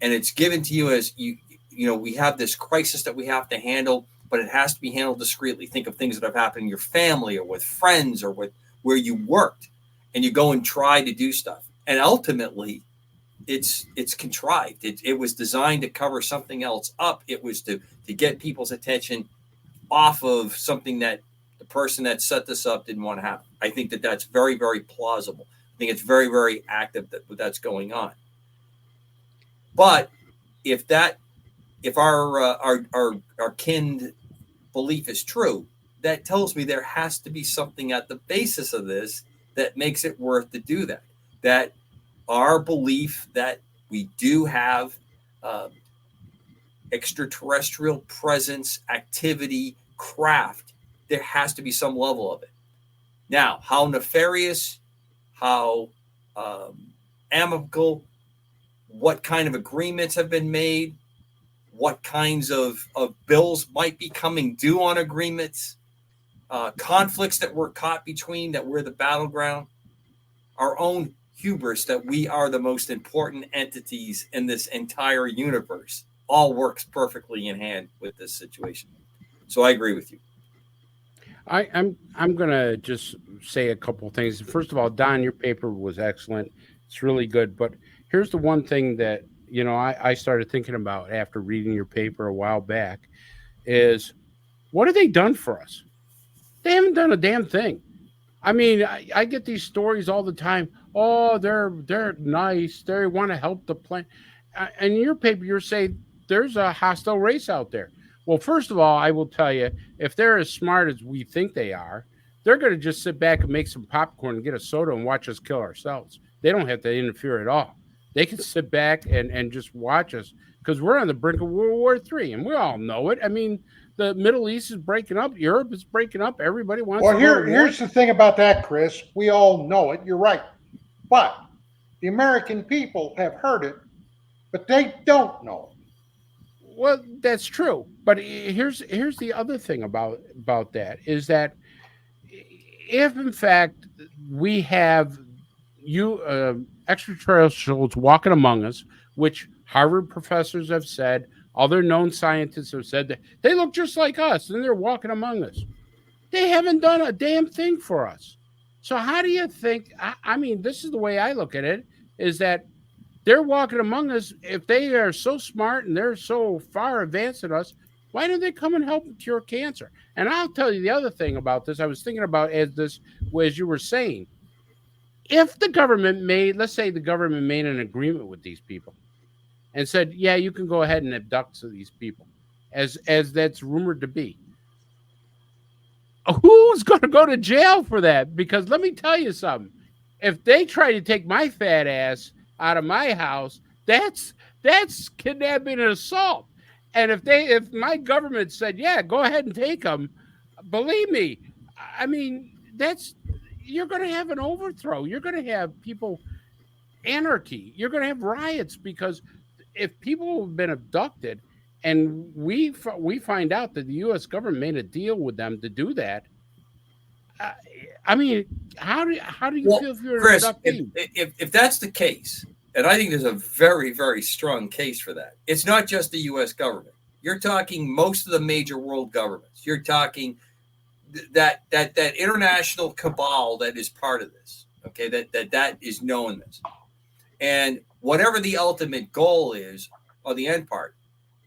and it's given to you as you know, we have this crisis that we have to handle, but it has to be handled discreetly. Think of things that have happened in your family or with friends or with where you worked, and you go and try to do stuff. And ultimately, it's contrived. It was designed to cover something else up. It was to get people's attention off of something that the person that set this up didn't want to happen. I think that that's very, very plausible. I think it's very, very active that's going on. But if our kin belief is true, that tells me there has to be something at the basis of this that makes it worth to do that. That our belief that we do have extraterrestrial presence, activity, craft, there has to be some level of it. Now, how nefarious, how amicable, what kind of agreements have been made, what kinds of bills might be coming due on agreements, conflicts that we're caught between, that we're the battleground, our own hubris that we are the most important entities in this entire universe, all works perfectly in hand with this situation. So I agree with you. I'm gonna just say a couple of things. First of all, Don, your paper was excellent. It's really good. But here's the one thing that, you know, I started thinking about after reading your paper a while back is, what have they done for us? They haven't done a damn thing. I mean, I get these stories all the time. Oh, they're nice. They want to help the planet. And in your paper, you're saying there's a hostile race out there. Well, first of all, I will tell you, if they're as smart as we think they are, they're going to just sit back and make some popcorn and get a soda and watch us kill ourselves. They don't have to interfere at all. They can sit back and just watch us, because we're on the brink of World War III, and we all know it. I mean, the Middle East is breaking up. Europe is breaking up. Everybody wants to go to war. Here's the thing about that, Chris. We all know it. You're right. But the American people have heard it, but they don't know it. Well, that's true. But here's the other thing about that is that if, in fact, we have extraterrestrials walking among us, which Harvard professors have said, other known scientists have said, that they look just like us and they're walking among us. They haven't done a damn thing for us. So how do you think, I mean, this is the way I look at it, is that they're walking among us. If they are so smart and they're so far advanced than us, why don't they come and help cure cancer? And I'll tell you the other thing about this. I was thinking about as you were saying, if the government let's say the government made an agreement with these people and said, yeah, you can go ahead and abduct these people, as that's rumored to be. Who's going to go to jail for that? Because let me tell you something. If they try to take my fat ass out of my house, that's kidnapping and assault. And if my government said, yeah, go ahead and take them, believe me, I mean, you're going to have an overthrow. You're going to have people, anarchy. You're going to have riots, because if people have been abducted and we find out that the U.S. government made a deal with them to do that, I mean, how do you feel if you're Chris, an abductee? If that's the case, and I think there's a very, very strong case for that. It's not just the U.S. government. You're talking most of the major world governments. You're talking that international cabal that is part of this. Okay, that is knowing this, and whatever the ultimate goal is, or the end part.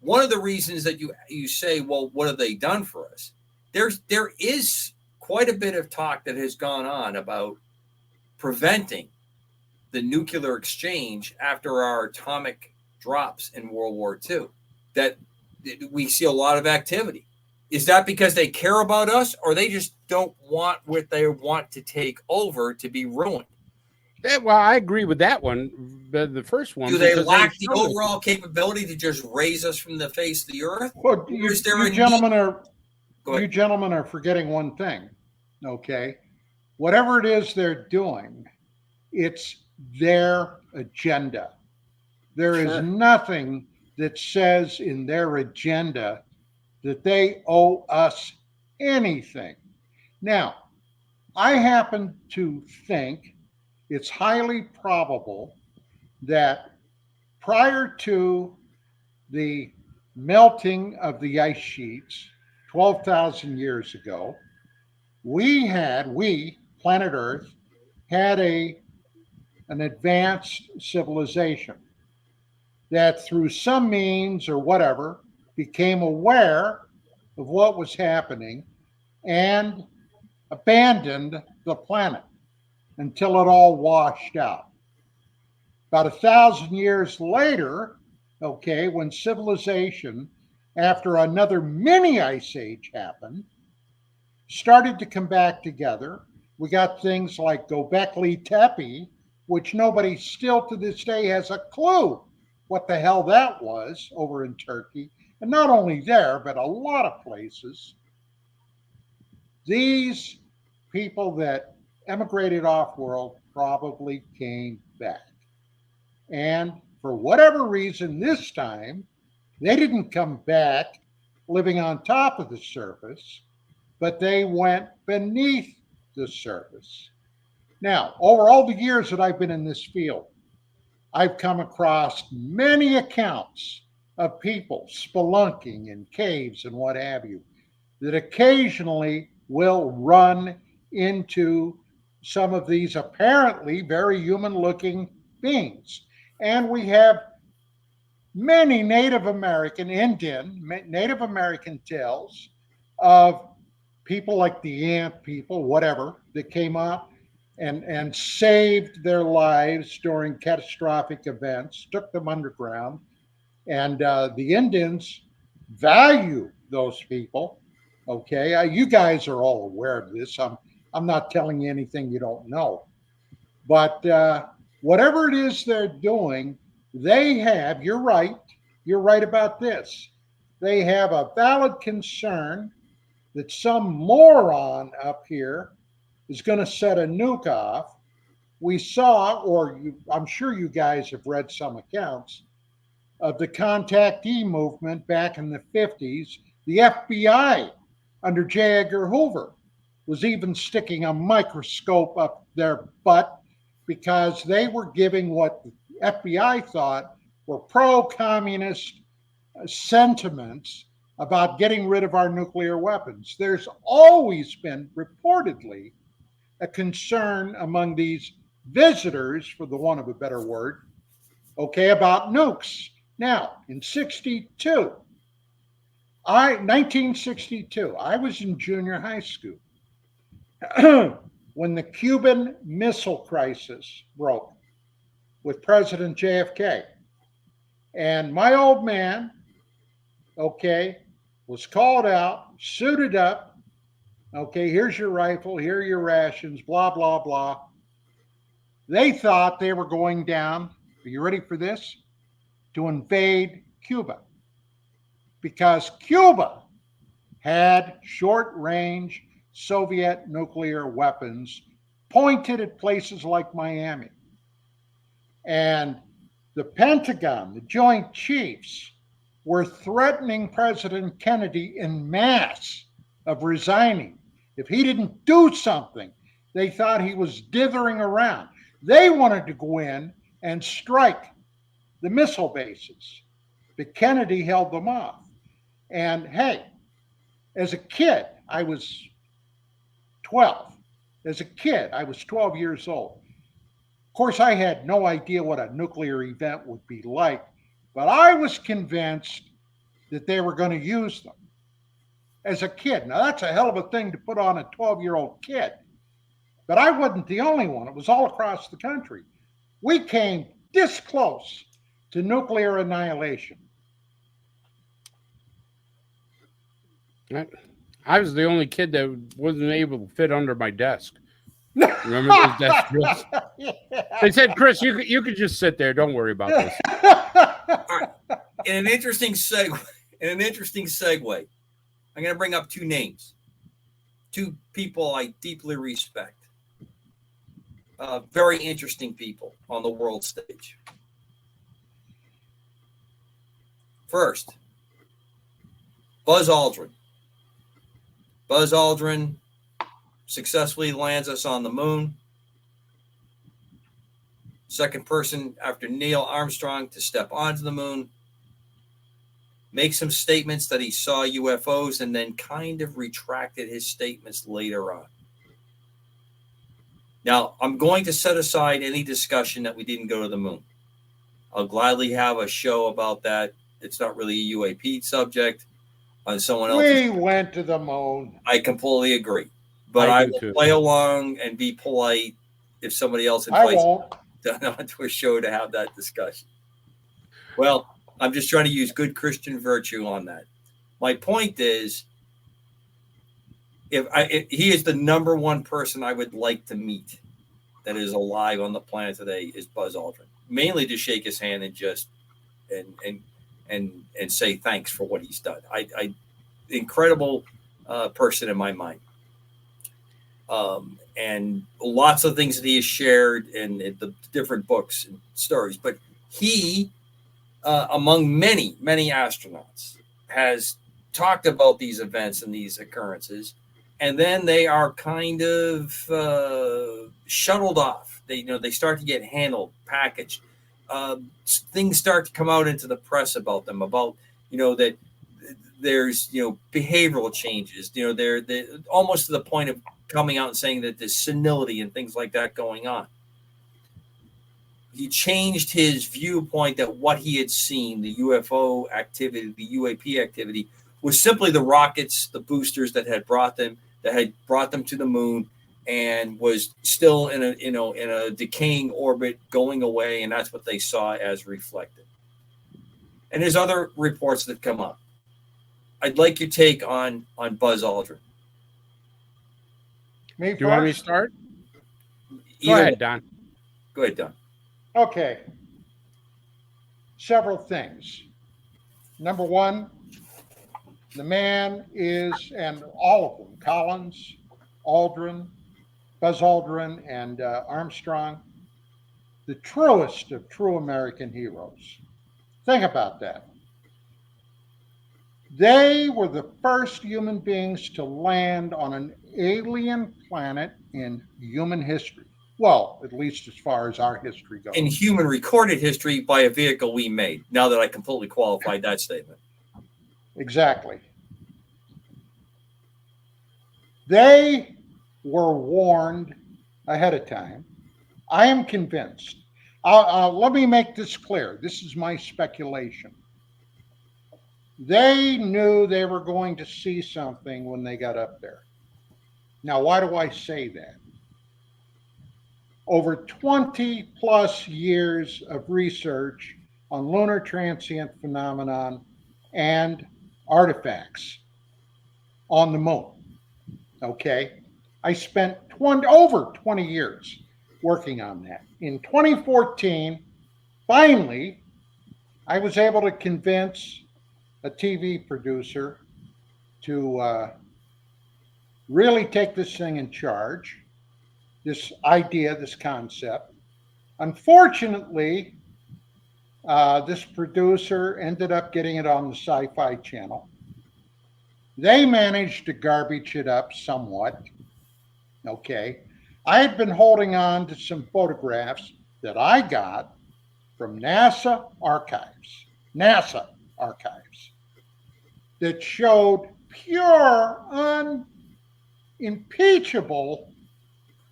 One of the reasons that you say, well, what have they done for us? There is quite a bit of talk that has gone on about preventing the nuclear exchange after our atomic drops in World War II, that we see a lot of activity. Is that because they care about us, or they just don't want what they want to take over to be ruined? Well, I agree with that one, the first one. Do they lack the overall capability to just raise us from the face of the earth? Well, you gentlemen are forgetting one thing, okay? Whatever it is they're doing, it's their agenda. There is nothing that says in their agenda that they owe us anything. Now, I happen to think it's highly probable that prior to the melting of the ice sheets 12,000 years ago, we, planet Earth, had an advanced civilization that through some means or whatever became aware of what was happening and abandoned the planet until it all washed out. About 1,000 years later, okay, when civilization, after another mini ice age happened, started to come back together, we got things like Göbekli Tepe, which nobody still to this day has a clue what the hell that was over in Turkey. And not only there, but a lot of places. These people that emigrated off-world probably came back. And for whatever reason this time, they didn't come back living on top of the surface, but they went beneath the surface. Now, over all the years that I've been in this field, I've come across many accounts of people spelunking in caves and what have you, that occasionally will run into some of these apparently very human-looking beings. And we have many Native American tales of people like the ant people, whatever, that came up and saved their lives during catastrophic events, took them underground. And the Indians value those people. Okay, you guys are all aware of this. I'm not telling you anything you don't know. But whatever it is they're doing, they have, you're right about this. They have a valid concern that some moron up here is going to set a nuke off. We saw, I'm sure you guys have read some accounts of the contactee movement back in the 50s. The FBI under J. Edgar Hoover was even sticking a microscope up their butt because they were giving what the FBI thought were pro-communist sentiments about getting rid of our nuclear weapons. There's always been, reportedly, a concern among these visitors, for the want of a better word, okay, about nukes. Now, in 1962, I was in junior high school when the Cuban Missile Crisis broke with President JFK. And my old man, okay, was called out, suited up. Okay, here's your rifle, here are your rations, blah, blah, blah. They thought they were going down, are you ready for this? To invade Cuba. Because Cuba had short-range Soviet nuclear weapons pointed at places like Miami. And the Pentagon, the Joint Chiefs, were threatening President Kennedy en masse of resigning if he didn't do something. They thought he was dithering around. They wanted to go in and strike the missile bases, but Kennedy held them off. And hey, as a kid, I was 12. As a kid, I was 12 years old. Of course, I had no idea what a nuclear event would be like, but I was convinced that they were going to use them as a kid. Now, that's a hell of a thing to put on a 12-year-old kid. But I wasn't the only one. It was all across the country. We came this close to nuclear annihilation. I was the only kid that wasn't able to fit under my desk. Remember those desk drills? They said, Chris, you could just sit there. Don't worry about this. All right. In an interesting segue, I'm going to bring up two names, two people I deeply respect. Very interesting people on the world stage. First, Buzz Aldrin. Buzz Aldrin successfully lands us on the moon. Second person after Neil Armstrong to step onto the moon. Makes some statements that he saw UFOs and then kind of retracted his statements later on. Now, I'm going to set aside any discussion that we didn't go to the moon. I'll gladly have a show about that. It's not really a UAP subject. On someone else. We went to the moon. I completely agree. But I will play along and be polite if somebody else invites me onto a show to have that discussion. Well, I'm just trying to use good Christian virtue on that. My point is, if he is the number one person I would like to meet that is alive on the planet today is Buzz Aldrin. Mainly to shake his hand and just and say thanks for what he's done. I incredible person in my mind. And lots of things that he has shared in the different books and stories. But he, among many, many astronauts, has talked about these events and these occurrences. And then they are kind of shuttled off. They start to get handled, packaged. Things start to come out into the press about them, about, that there's, behavioral changes, they're almost to the point of coming out and saying that there's senility and things like that going on. He changed his viewpoint that what he had seen, the UFO activity, the UAP activity, was simply the rockets, the boosters that had brought them to the moon, and was still in a decaying orbit going away, and that's what they saw as reflected. And there's other reports that come up. I'd like your take on Buzz Aldrin. Me Do you want me to start? Go ahead, Don. Go ahead, Don. Okay. Several things. Number one, the man is, and all of them, Collins, Aldrin, Buzz Aldrin, and Armstrong, the truest of true American heroes. Think about that. They were the first human beings to land on an alien planet in human history. Well, at least as far as our history goes. In human recorded history by a vehicle we made, now that I completely qualified that statement. Exactly. They were warned ahead of time. I am convinced. Let me make this clear. This is my speculation. They knew they were going to see something when they got up there. Now, why do I say that? Over 20 plus years of research on lunar transient phenomenon and artifacts on the moon. Okay. I spent over 20 years working on that. In 2014, finally, I was able to convince a TV producer to really take this thing in charge, this idea, this concept. Unfortunately, this producer ended up getting it on the Sci-Fi Channel. They managed to garbage it up somewhat. Okay. I had been holding on to some photographs that I got from NASA archives that showed pure, unimpeachable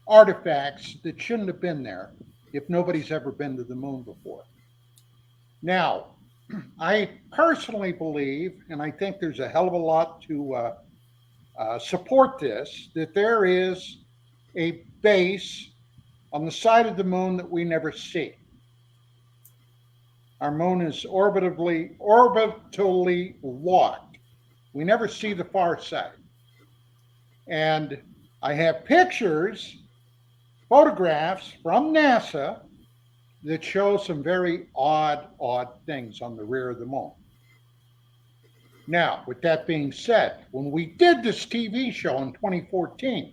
artifacts that shouldn't have been there if nobody's ever been to the moon before. Now, I personally believe, and I think there's a hell of a lot to support this, that there is a base on the side of the moon that we never see. Our moon is orbitally locked. We never see the far side. And I have pictures, photographs from NASA that show some very odd things on the rear of the moon. Now, with that being said, when we did this TV show in 2014,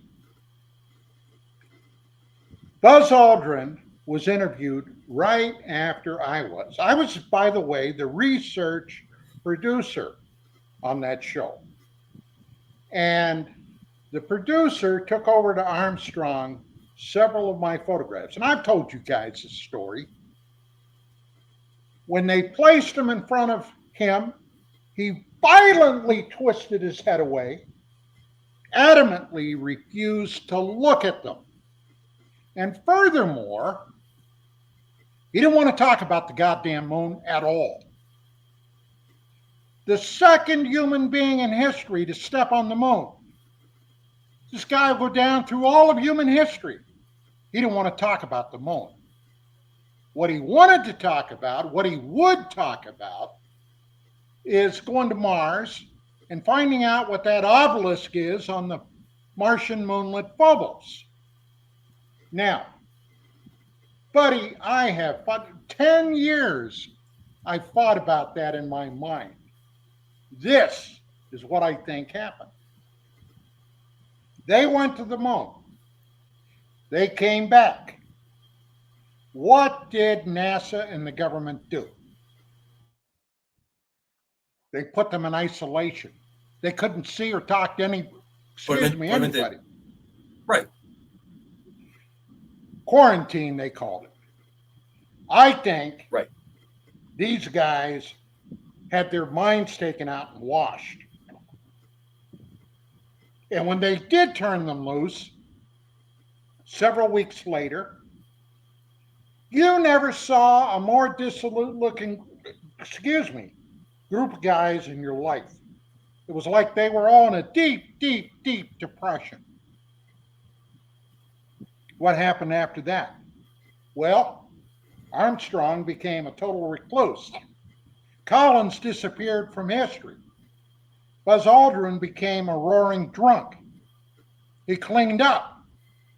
Buzz Aldrin was interviewed right after I was. I was, by the way, the research producer on that show. And the producer took over to Armstrong several of my photographs. And I've told you guys this story. When they placed him in front of him, he violently twisted his head away, adamantly refused to look at them. And furthermore, he didn't want to talk about the goddamn moon at all. The second human being in history to step on the moon. This guy will go down through all of human history. He didn't want to talk about the moon. What he wanted to talk about, what he would talk about, is going to Mars and finding out what that obelisk is on the Martian moonlit Phobos. Now, buddy, I have fought 10 years. I thought about that in my mind. This is what I think happened. They went to the moon. They came back. What did NASA and the government do? They put them in isolation. They couldn't see or talk to anybody. Right. Quarantine, they called it. I think right. These guys had their minds taken out and washed. And when they did turn them loose, several weeks later, you never saw a more dissolute looking, group of guys in your life. It was like they were all in a deep, deep, deep depression. What happened after that? Well, Armstrong became a total recluse. Collins disappeared from history. Buzz Aldrin became a roaring drunk. He cleaned up,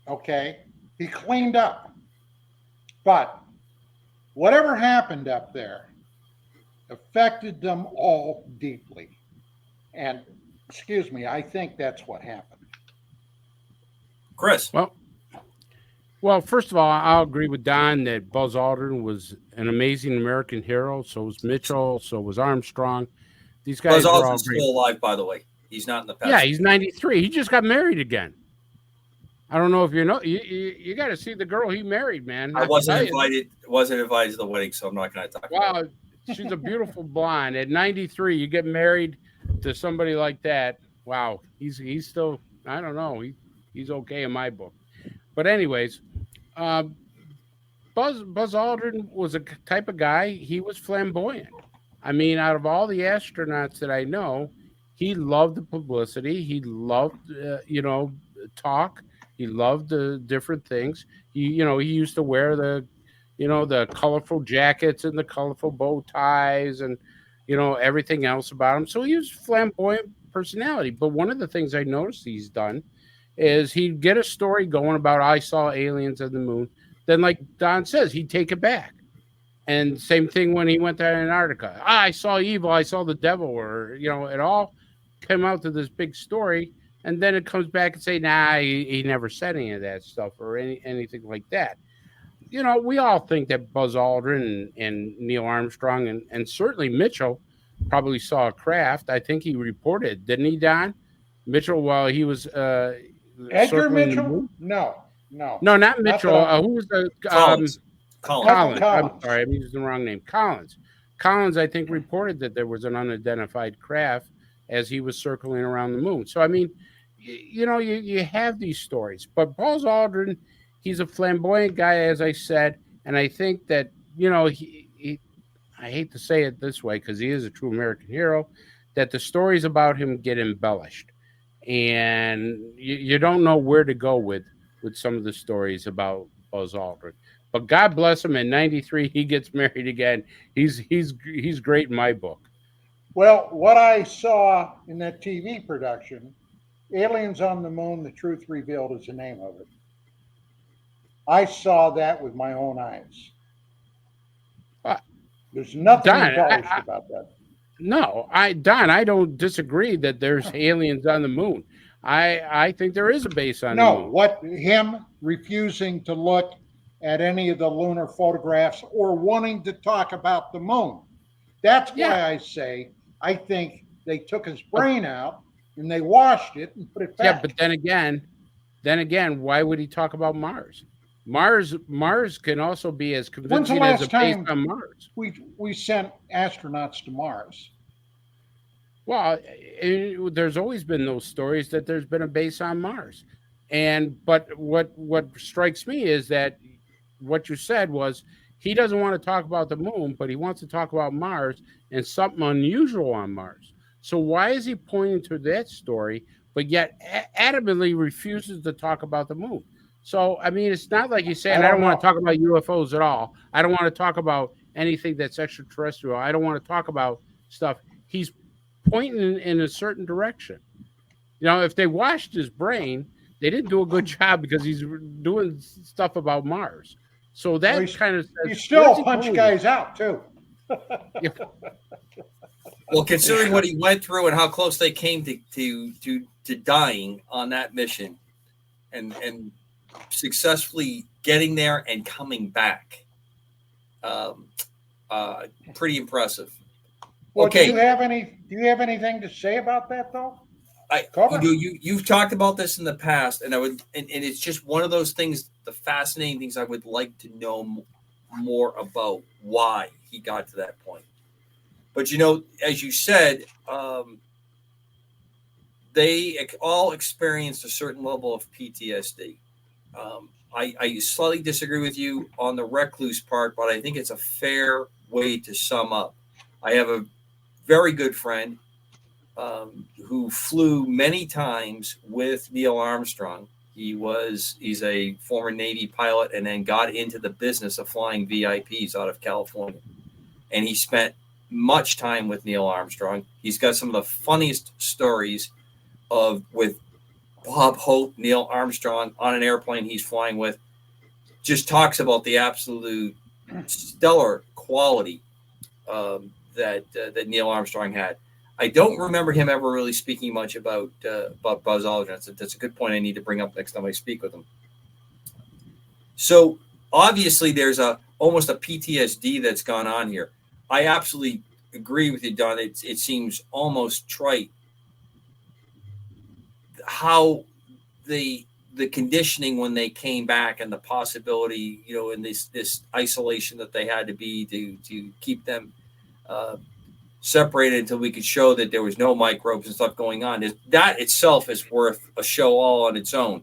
okay? He cleaned up. But whatever happened up there affected them all deeply. And, I think that's what happened. Chris. Well, first of all, I'll agree with Don that Buzz Aldrin was an amazing American hero. So was Mitchell. So was Armstrong. These guys Buzz are all Aldrin's still alive, by the way. He's not in the past. Yeah, he's 93. He just got married again. I don't know if you know. You got to see the girl he married, man. I wasn't invited. Wasn't invited to the wedding, so I'm not going to talk about it. Wow, she's a beautiful blonde. At 93, you get married to somebody like that. Wow, he's still. I don't know. He's okay in my book. But anyways, Buzz Aldrin was a type of guy. He was flamboyant. I mean, out of all the astronauts that I know, he loved the publicity. He loved, talk. He loved the different things. He used to wear the colorful jackets and the colorful bow ties and, everything else about him. So he was a flamboyant personality. But one of the things I noticed he's done is he'd get a story going about, I saw aliens on the moon. Then, like Don says, he'd take it back. And same thing when he went to Antarctica. I saw evil. I saw the devil. Or, it all came out to this big story. And then it comes back and say, nah, he never said any of that stuff or anything like that. We all think that Buzz Aldrin and Neil Armstrong and certainly Mitchell probably saw a craft. I think he reported, didn't he, Don? Mitchell, while he was Edgar Mitchell? No, not Mitchell. Who was the Collins. I'm sorry, I'm using the wrong name. Collins, I think, reported that there was an unidentified craft as he was circling around the moon. So, I mean, you have these stories. But Buzz Aldrin, he's a flamboyant guy, as I said. And I think that, I hate to say it this way because he is a true American hero, that the stories about him get embellished. And you don't know where to go with some of the stories about Buzz Aldrin. But God bless him. In '93, he gets married again. He's great in my book. Well, what I saw in that TV production, Aliens on the Moon, The Truth Revealed is the name of it. I saw that with my own eyes. There's nothing Don, embellished about that. No, Don, I don't disagree that there's aliens on the moon. I think there is a base on the moon. No, what him refusing to look at any of the lunar photographs or wanting to talk about the moon. That's why I say I think they took his brain out and they washed it and put it back. Yeah, but then again, why would he talk about Mars? Mars can also be as convincing as a base on Mars. We sent astronauts to Mars? Well, there's always been those stories that there's been a base on Mars, but what strikes me is that what you said was he doesn't want to talk about the moon, but he wants to talk about Mars and something unusual on Mars. So why is he pointing to that story, but yet adamantly refuses to talk about the moon? So, I mean, it's not like he's saying, I don't want to talk about UFOs at all. I don't want to talk about anything that's extraterrestrial. I don't want to talk about stuff. He's pointing in a certain direction. You know, if they washed his brain, they didn't do a good job because he's doing stuff about Mars. So that kind of says, you still punch guys out, too. Well, considering what he went through and how close they came to dying on that mission and successfully getting there and coming back, pretty impressive. Well, okay. Do you have anything to say about that, though? You've talked about this in the past, and it's just one of those things, the fascinating things I would like to know more about why he got to that point. But, you know, as you said, they all experienced a certain level of PTSD. I slightly disagree with you on the recluse part, but I think it's a fair way to sum up. I have a very good friend who flew many times with Neil Armstrong. He's a former Navy pilot and then got into the business of flying VIPs out of California. And he spent much time with Neil Armstrong. He's got some of the funniest stories with Bob Hope, Neil Armstrong on an airplane he's flying with. Just talks about the absolute stellar quality that Neil Armstrong had. I don't remember him ever really speaking much about Buzz Aldrin. That's a good point I need to bring up next time I speak with him. So obviously there's almost a PTSD that's gone on here. I absolutely agree with you, Don. It seems almost trite how the conditioning when they came back and the possibility, you know, in this isolation that they had to be to keep them separated until we could show that there was no microbes and stuff going on. That itself is worth a show all on its own.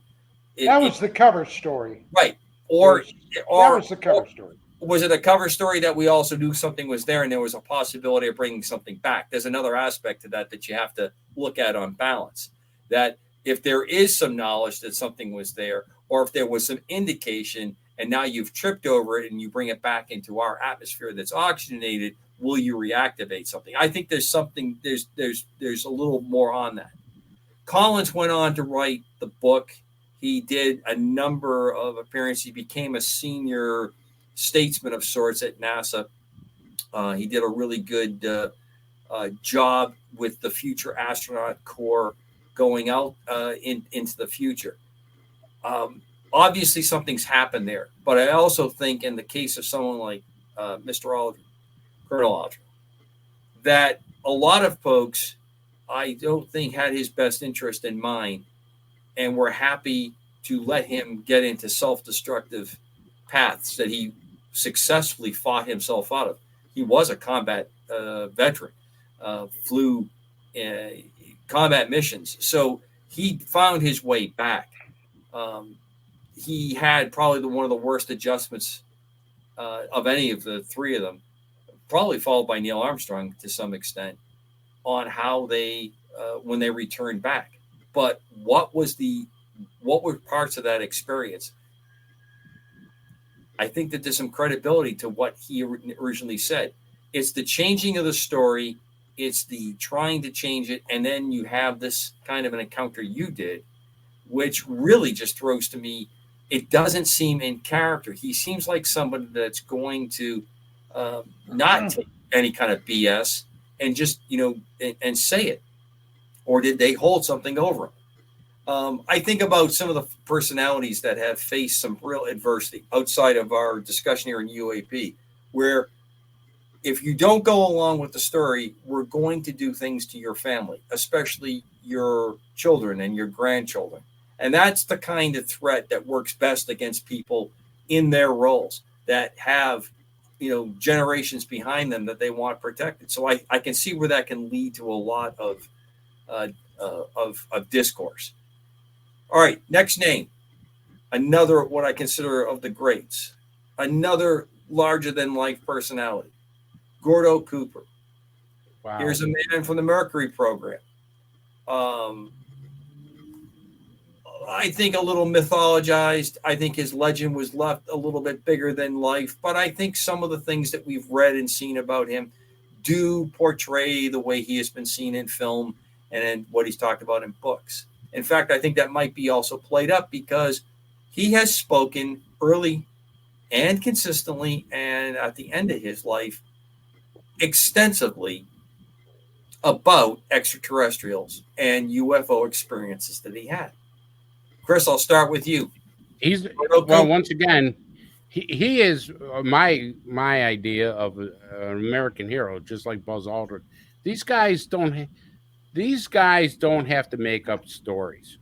That was the cover story. Right. That was the cover story. Was it a cover story that we also knew something was there and there was a possibility of bringing something back? There's another aspect to that you have to look at on balance. That if there is some knowledge that something was there, or if there was some indication and now you've tripped over it and you bring it back into our atmosphere that's oxygenated, will you reactivate something? I think there's something, there's a little more on that. Collins went on to write the book. He did a number of appearances. He became a senior statesman of sorts at NASA. He did a really good job with the future astronaut corps going out into the future. Obviously, something's happened there. But I also think in the case of someone like Mr. Aldrin, Colonel Aldrin, that a lot of folks, I don't think, had his best interest in mind and were happy to let him get into self-destructive paths that he successfully fought himself out of. He was a combat veteran, flew combat missions. So he found his way back. He had probably one of the worst adjustments of any of the three of them, probably followed by Neil Armstrong to some extent, on how they, when they returned back. But what were parts of that experience I think that there's some credibility to what he originally said. It's the changing of the story. It's the trying to change it. And then you have this kind of an encounter you did, which really just throws to me, it doesn't seem in character. He seems like somebody that's going to not take any kind of BS and just, and say it. Or did they hold something over him? I think about some of the personalities that have faced some real adversity outside of our discussion here in UAP, where if you don't go along with the story, we're going to do things to your family, especially your children and your grandchildren. And that's the kind of threat that works best against people in their roles that have, generations behind them that they want protected. So I can see where that can lead to a lot of discourse. All right, next name. Another what I consider of the greats. Another larger than life personality. Gordo Cooper. Wow. Here's a man from the Mercury program. I think a little mythologized. I think his legend was left a little bit bigger than life, but I think some of the things that we've read and seen about him do portray the way he has been seen in film and what he's talked about in books. In fact, I think that might be also played up because he has spoken early and consistently and at the end of his life extensively about extraterrestrials and UFO experiences that he had. Chris, I'll start with you. Well, once again, he is my idea of an American hero, just like Buzz Aldrin. These guys don't have to make up stories.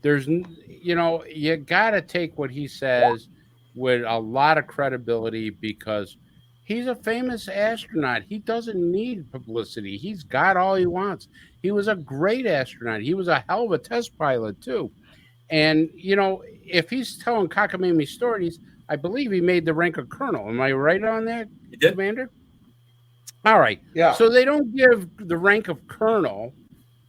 There's, you got to take what he says with a lot of credibility because he's a famous astronaut. He doesn't need publicity. He's got all he wants. He was a great astronaut. He was a hell of a test pilot too. And, if he's telling cockamamie stories, I believe he made the rank of colonel. Am I right on that, Commander? All right. Yeah. So they don't give the rank of colonel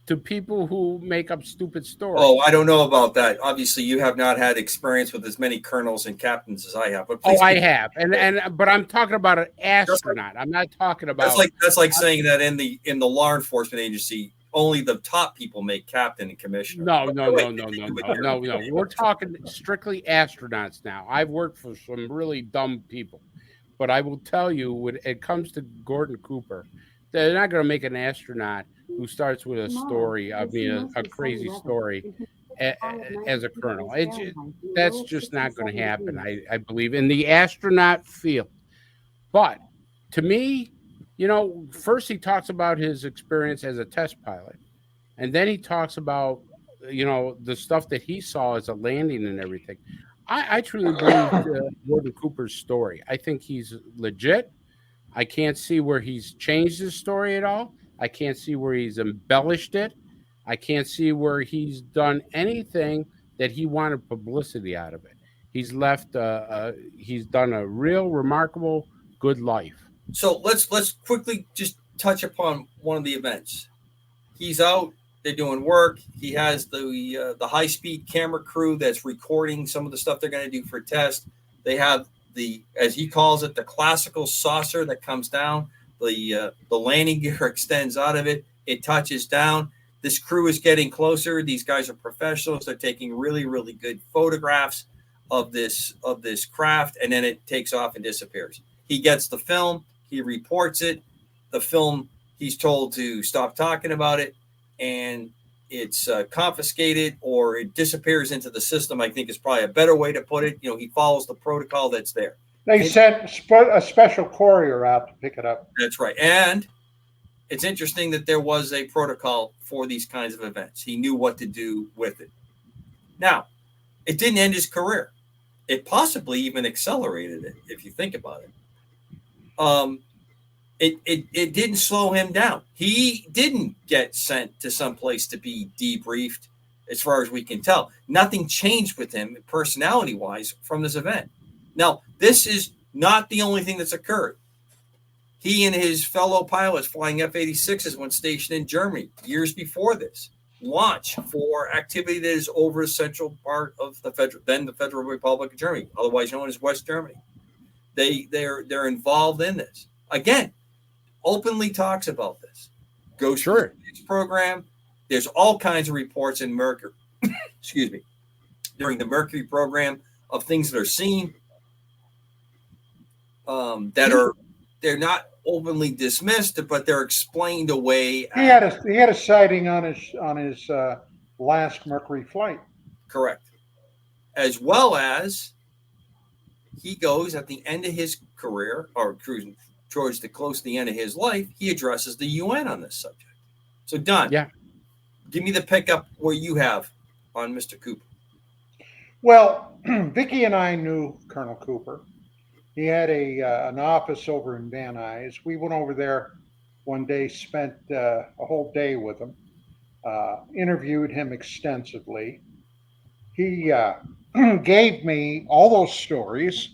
to people who make up stupid stories. Oh, I don't know about that. Obviously, you have not had experience with as many colonels and captains as I have. But I have, but I'm talking about an astronaut. I'm not talking about. That's like saying that in the law enforcement agency, only the top people make captain and commissioner. No. We're talking strictly astronauts now. I've worked for some really dumb people, but I will tell you, when it comes to Gordon Cooper, they're not going to make an astronaut who starts with a story, a crazy story, as a colonel. That's just not going to happen, I believe, in the astronaut field. But to me, first he talks about his experience as a test pilot, and then he talks about, the stuff that he saw as a landing and everything. I truly believe Gordon Cooper's story. I think he's legit. I can't see where he's changed his story at all. I can't see where he's embellished it. I can't see where he's done anything that he wanted publicity out of it. He's left. He's done a real remarkable, good life. So let's quickly just touch upon one of the events. He's out. They're doing work. He has the high-speed camera crew that's recording some of the stuff they're going to do for test. They have the, as he calls it, the classical saucer that comes down. The landing gear extends out of it. It touches down. This crew is getting closer. These guys are professionals. They're taking really, really good photographs of this craft, and then it takes off and disappears. He gets the film. He reports it. The film, he's told to stop talking about it, and it's confiscated or it disappears into the system, I think is probably a better way to put it. He follows the protocol that's there. They sent a special courier out to pick it up. That's right. And it's interesting that there was a protocol for these kinds of events. He knew what to do with it. Now, it didn't end his career. It possibly even accelerated it, if you think about it. It didn't slow him down. He didn't get sent to someplace to be debriefed, as far as we can tell. Nothing changed with him personality-wise from this event. Now, this is not the only thing that's occurred. He and his fellow pilots flying F-86s when stationed in Germany years before this launch for activity that is over a central part of the Federal Republic of Germany, otherwise known as West Germany. They're involved in this. Again, openly talks about this. Goes through the space program. There's all kinds of reports in Mercury. Excuse me. During the Mercury program of things that are seen they're not openly dismissed, but they're explained away. He had a sighting on his last Mercury flight. Correct. As well as he goes at the end of his career, or cruising towards the close to the end of his life, he addresses the UN on this subject. So, Don, give me the pickup where you have on Mr. Cooper. Well, Vicki and I knew Colonel Cooper. He had an office over in Van Nuys. We went over there one day, spent a whole day with him, interviewed him extensively. He gave me all those stories,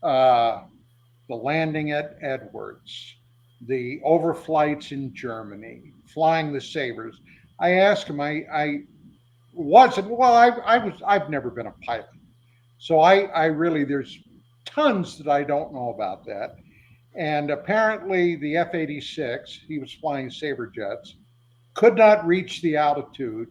the landing at Edwards, the overflights in Germany, flying the Sabres. I asked him, I've never been a pilot. So I really, there's tons that I don't know about that. And apparently the F-86, he was flying Sabre jets, could not reach the altitude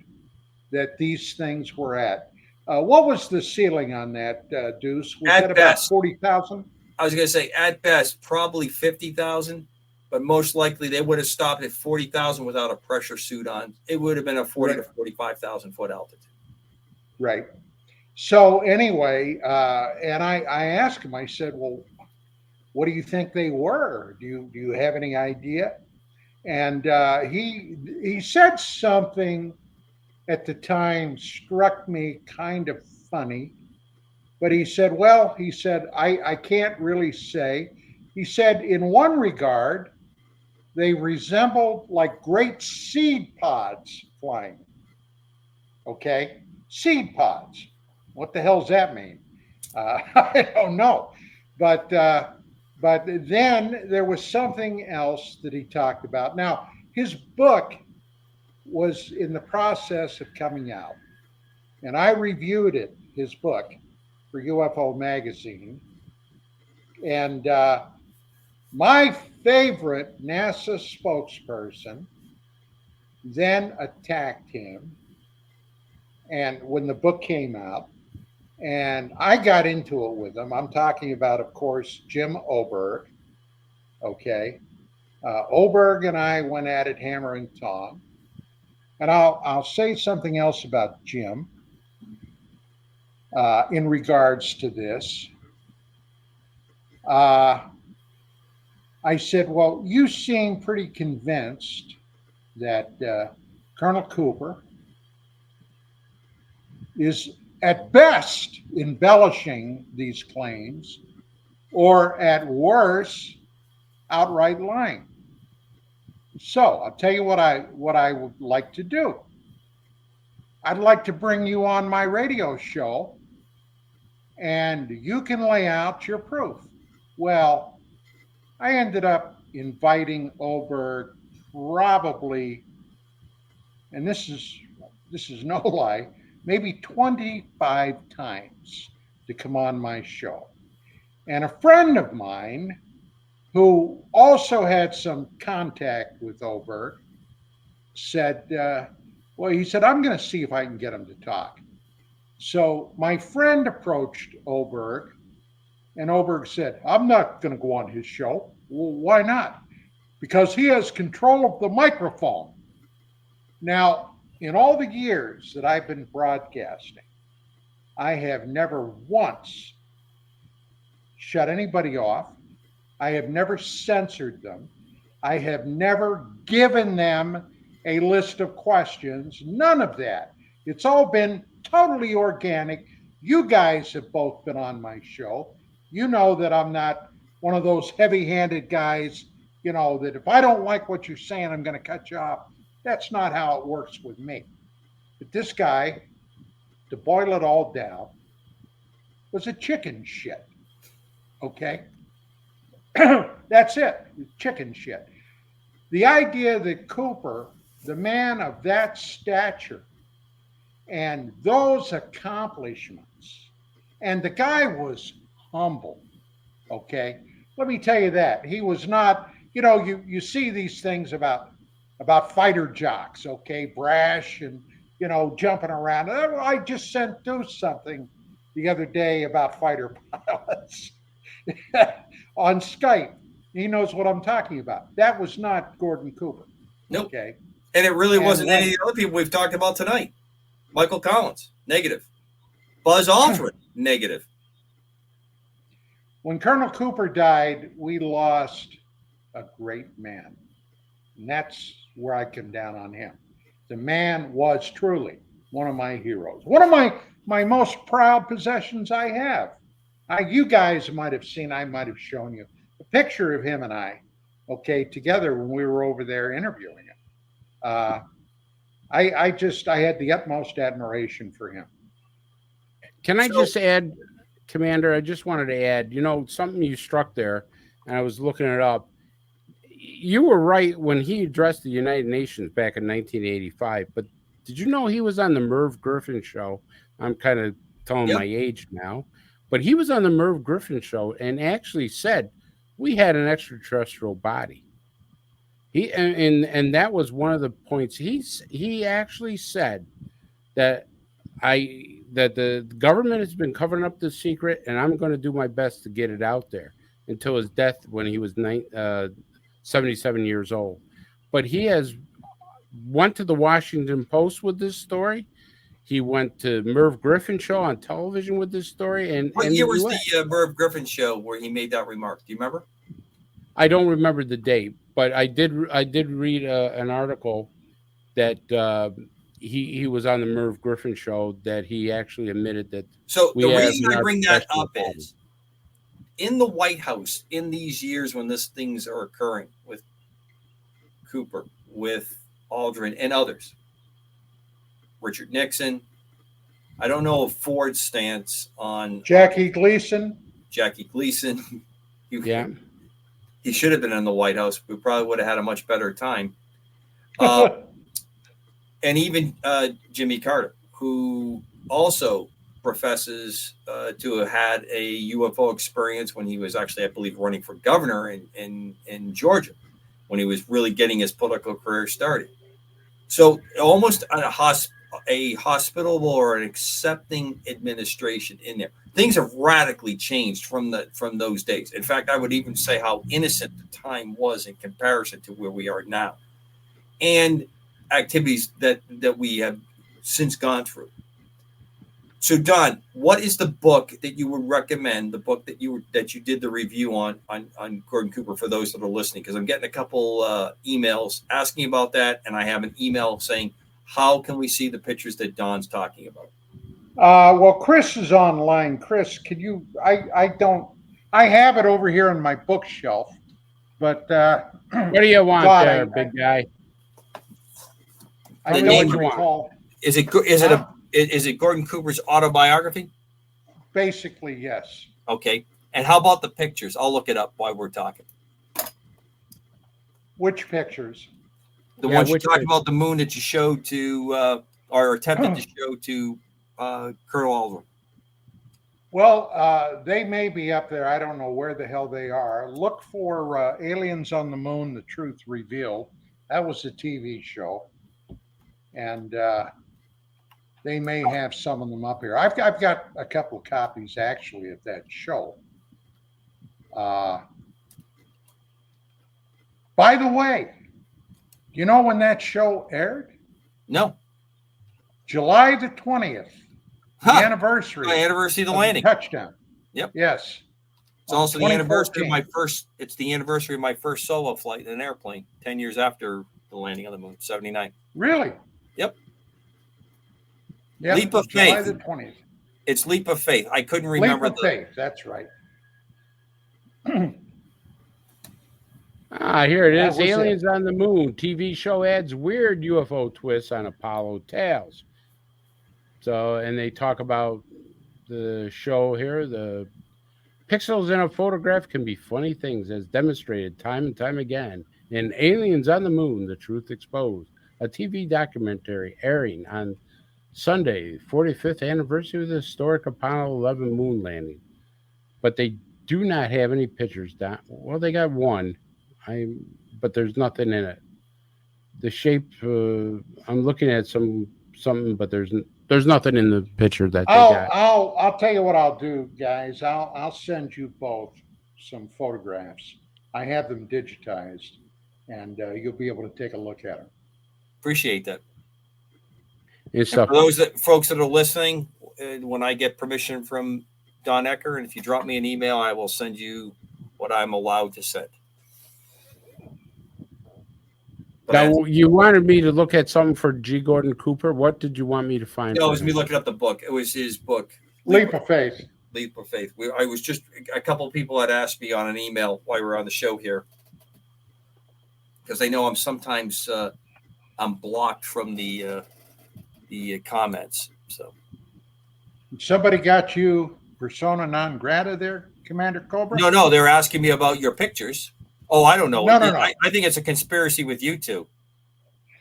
that these things were at. What was the ceiling on that, Deuce? Was that about 40,000? I was going to say, at best, probably 50,000, but most likely they would have stopped at 40,000 without a pressure suit on. It would have been a 40 to 45,000 foot altitude. Right. So anyway, and I asked him, I said, well, what do you think they were? Do you have any idea? And he said something at the time struck me kind of funny, but he said, I can't really say. He said, in one regard, they resembled like great seed pods flying. Okay? Seed pods. What the hell does that mean? I don't know. But then there was something else that he talked about. Now, his book was in the process of coming out, and I reviewed it, his book, for UFO Magazine. And my favorite NASA spokesperson then attacked him, and when the book came out, and I got into it with him. I'm talking about, of course, Jim Oberg. Okay. Oberg and I went at it hammer and tong. And I'll say something else about Jim in regards to this. I said, well, you seem pretty convinced that Colonel Cooper is at best embellishing these claims, or at worst, outright lying. So I'll tell you what I would like to do. I'd like to bring you on my radio show, and you can lay out your proof. Well, I ended up inviting Oberg probably, and this is no lie, maybe 25 times to come on my show. And a friend of mine who also had some contact with Oberg said, he said, I'm going to see if I can get him to talk. So my friend approached Oberg, and Oberg said, I'm not going to go on his show. Well, why not? Because he has control of the microphone. Now, in all the years that I've been broadcasting, I have never once shut anybody off. I have never censored them. I have never given them a list of questions. None of that. It's all been totally organic. You guys have both been on my show. You know that I'm not one of those heavy-handed guys, that if I don't like what you're saying, I'm going to cut you off. That's not how it works with me. But this guy, to boil it all down, was a chicken shit. Okay? That's it. Chicken shit. The idea that Cooper, the man of that stature and those accomplishments, and the guy was humble. Okay, let me tell you that he was not. You see these things about fighter jocks, okay, brash and jumping around. I just sent Deuce something the other day about fighter pilots on Skype. He knows what I'm talking about. That was not Gordon Cooper. Nope. Okay. And it really wasn't any of the other people we've talked about tonight. Michael Collins, negative. Buzz Aldrin, negative. When Colonel Cooper died, we lost a great man. And that's where I come down on him. The man was truly one of my heroes. One of my most proud possessions I have. You guys might have seen, I might have shown you a picture of him and I, okay, together when we were over there interviewing him. I had the utmost admiration for him. Can I just add, Commander, I just wanted to add, something you struck there, and I was looking it up. You were right when he addressed the United Nations back in 1985, but did you know he was on the Merv Griffin show? I'm kind of telling my age now, but he was on the Merv Griffin show and actually said we had an extraterrestrial body. And that was one of the points. He actually said that the government has been covering up the secret, and I'm going to do my best to get it out there until his death when he was 77 years old. But he has went to the Washington Post with this story. He went to Merv Griffin show on television with this story. And what year was the Merv Griffin show where he made that remark? Do you remember? I don't remember the date, but I did read an article that he was on the Merv Griffin show that he actually admitted that. So the reason I bring that up is in the White House in these years when these things are occurring with Cooper, with Aldrin and others, Richard Nixon. I don't know if Ford's stance on Jackie Gleason. He should have been in the White House. We probably would have had a much better time. And even Jimmy Carter, who also professes to have had a UFO experience when he was actually, I believe, running for governor in Georgia, when he was really getting his political career started. So almost a hospitable or an accepting administration in there. Things have radically changed from those days. In fact, I would even say how innocent the time was in comparison to where we are now, and activities that we have since gone through. So, Don, what is the book that you would recommend? The book that you did the review on Gordon Cooper for those that are listening, because I'm getting a couple emails asking about that, and I have an email saying, how can we see the pictures that Don's talking about? Well, Chris is online. Chris, can you? I have it over here on my bookshelf, but what do you want there, big guy? I don't recall. Is it Gordon Cooper's autobiography? Basically, yes. Okay. And how about the pictures? I'll look it up while we're talking. Which pictures? The ones you talked about, the moon that you showed to, or attempted to show to Colonel Aldrin. Well, they may be up there. I don't know where the hell they are. Look for Aliens on the Moon, The Truth Revealed. That was a TV show. And they may have some of them up here. I've got a couple of copies, actually, of that show. By the way, do you know when that show aired? No. July the 20th. The anniversary. The anniversary of the landing. Touchdown. Yep. Yes. It's also the anniversary of my first solo flight in an airplane, 10 years after the landing on the moon, 79. Really? Yep. Yep. Leap of July faith. The 20th. It's Leap of Faith. I couldn't remember Leap of Faith. That's right. Here it is. Aliens on the Moon. TV show adds weird UFO twists on Apollo tales. So, and they talk about the show here. The pixels in a photograph can be funny things, as demonstrated time and time again in Aliens on the Moon, The Truth Exposed, a TV documentary airing on Sunday, 45th anniversary of the historic Apollo 11 moon landing. But they do not have any pictures, Don. Well, they got one, but there's nothing in it. The shape, I'm looking at something, but there's nothing in the picture that they got. I'll tell you what I'll do, guys. I'll send you both some photographs. I have them digitized, and you'll be able to take a look at them. Appreciate that. And stuff. For those folks that are listening, when I get permission from Don Ecker, and if you drop me an email, I will send you what I'm allowed to send. Now, you wanted me to look at something for G. Gordon Cooper. What did you want me to find? No, it was me looking up the book. It was his book, Leap of Faith. Leap of Faith. I was just, a couple of people had asked me on an email while we were on the show here, because they know I'm sometimes I'm blocked from the comments. So Somebody got you persona non grata there, Commander Cobra? No, they're asking me about your pictures. Oh, I don't know. No. I think it's a conspiracy with you two.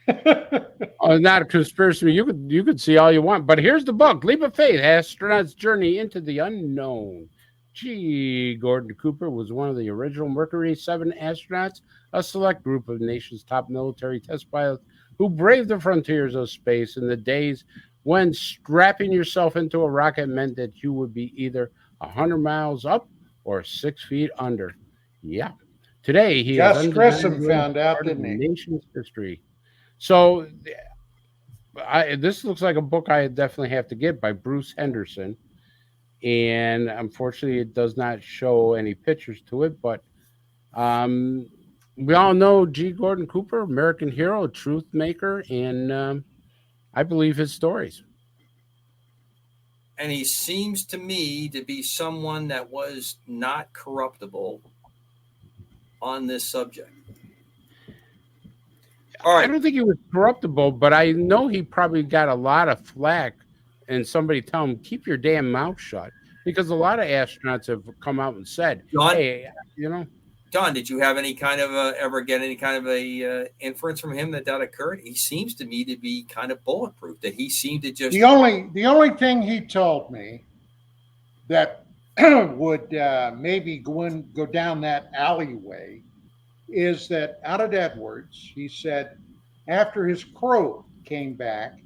Not a conspiracy. You could see all you want, but here's the book: Leap of Faith: Astronaut's Journey into the Unknown. G. Gordon Cooper was one of the original Mercury 7 astronauts, a select group of the nation's top military test pilots who braved the frontiers of space in the days when strapping yourself into a rocket meant that you would be either 100 miles up or 6 feet under. Yeah. Today, he Gus is Grissom found out, didn't he? Nation's history. So, this looks like a book I definitely have to get by Bruce Henderson. And unfortunately, it does not show any pictures to it. But we all know G. Gordon Cooper, American hero, truth maker, and I believe his stories. And he seems to me to be someone that was not corruptible on this subject. All right. I don't think he was corruptible, but I know he probably got a lot of flack and somebody tell him, keep your damn mouth shut. Because a lot of astronauts have come out and said, John, hey, John, did you have any kind of ever get any kind of a inference from him that occurred? He seems to me to be kind of bulletproof, that he seemed to just... The only thing he told me that would maybe go down that alleyway is that out of Edwards, he said, after his crew came back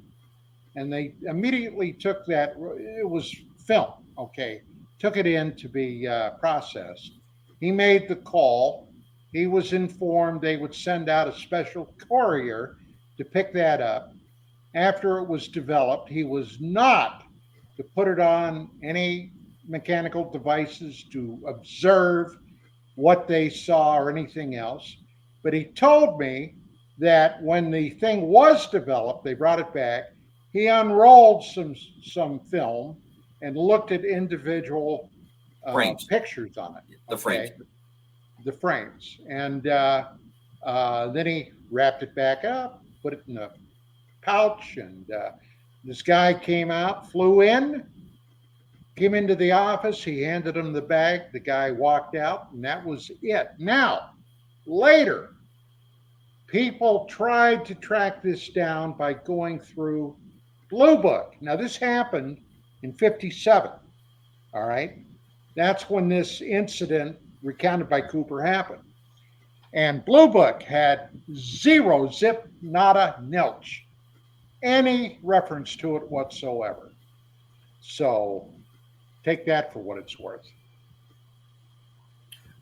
and they immediately took that, it was film, okay, took it in to be processed. He made the call. He was informed they would send out a special courier to pick that up. After it was developed, he was not to put it on any mechanical devices to observe what they saw or anything else. But he told me that when the thing was developed, they brought it back, he unrolled some film and looked at individual pictures on it. The frames. The frames. And then he wrapped it back up, put it in a pouch, and this guy came out, flew in, came into the office, he handed him the bag, the guy walked out, and that was it. Now, later, people tried to track this down by going through Blue Book. Now, this happened in 1957, all right? That's when this incident recounted by Cooper happened. And Blue Book had zero, zip, nada, nilch, any reference to it whatsoever. So take that for what it's worth.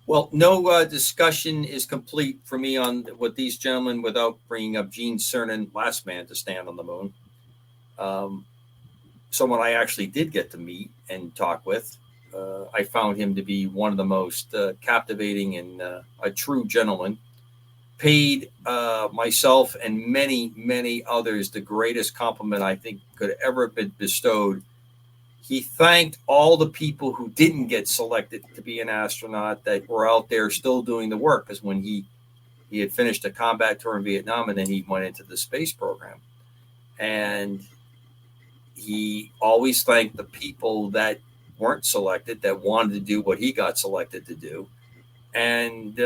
Well, no discussion is complete for me on what these gentlemen, without bringing up Gene Cernan, last man to stand on the moon. Someone I actually did get to meet and talk with. I found him to be one of the most captivating and a true gentleman. Paid myself and many, many others the greatest compliment I think could ever have been bestowed. He thanked all the people who didn't get selected to be an astronaut that were out there still doing the work, because when he had finished a combat tour in Vietnam and then he went into the space program. And he always thanked the people that weren't selected, that wanted to do what he got selected to do, and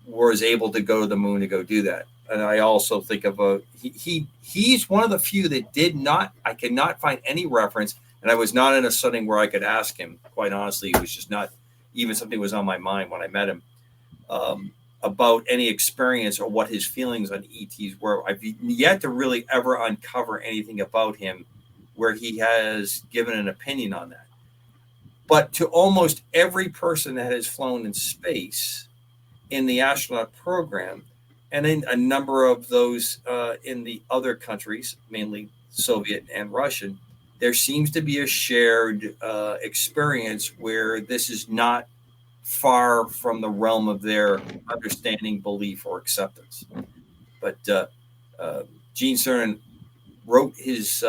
was able to go to the moon to go do that. And I also think of he's one of the few that I cannot find any reference, and I was not in a setting where I could ask him. Quite honestly, it was just not, even something was on my mind when I met him, about any experience or what his feelings on ETs were. I've yet to really ever uncover anything about him where he has given an opinion on that. But to almost every person that has flown in space in the astronaut program, and in a number of those in the other countries, mainly Soviet and Russian, there seems to be a shared experience where this is not far from the realm of their understanding, belief, or acceptance. But Gene Cernan wrote his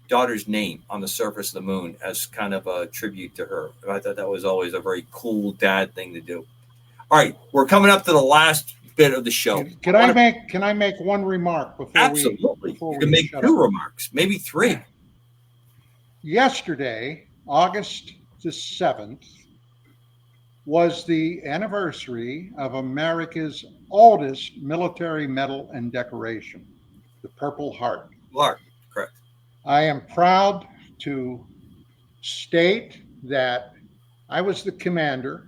daughter's name on the surface of the moon as kind of a tribute to her. And I thought that was always a very cool dad thing to do. All right, we're coming up to the last bit of the show. Can I make one remark before Absolutely. Before you can make two remarks, maybe three. Yesterday, August the 7th, was the anniversary of America's oldest military medal and decoration, the Purple Heart. Marc, correct. I am proud to state that I was the commander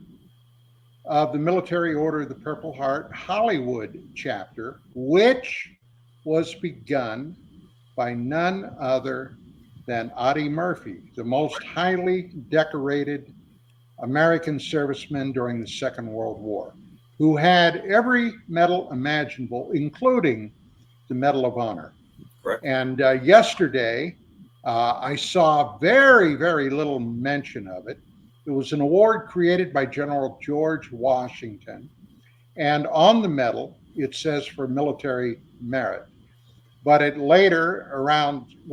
of the Military Order of the Purple Heart Hollywood chapter, which was begun by none other than Audie Murphy, the most highly decorated American serviceman during the Second World War, who had every medal imaginable, including the Medal of Honor. Correct. And yesterday, I saw very, very little mention of it. It was an award created by General George Washington. And on the medal, it says for military merit. But it later,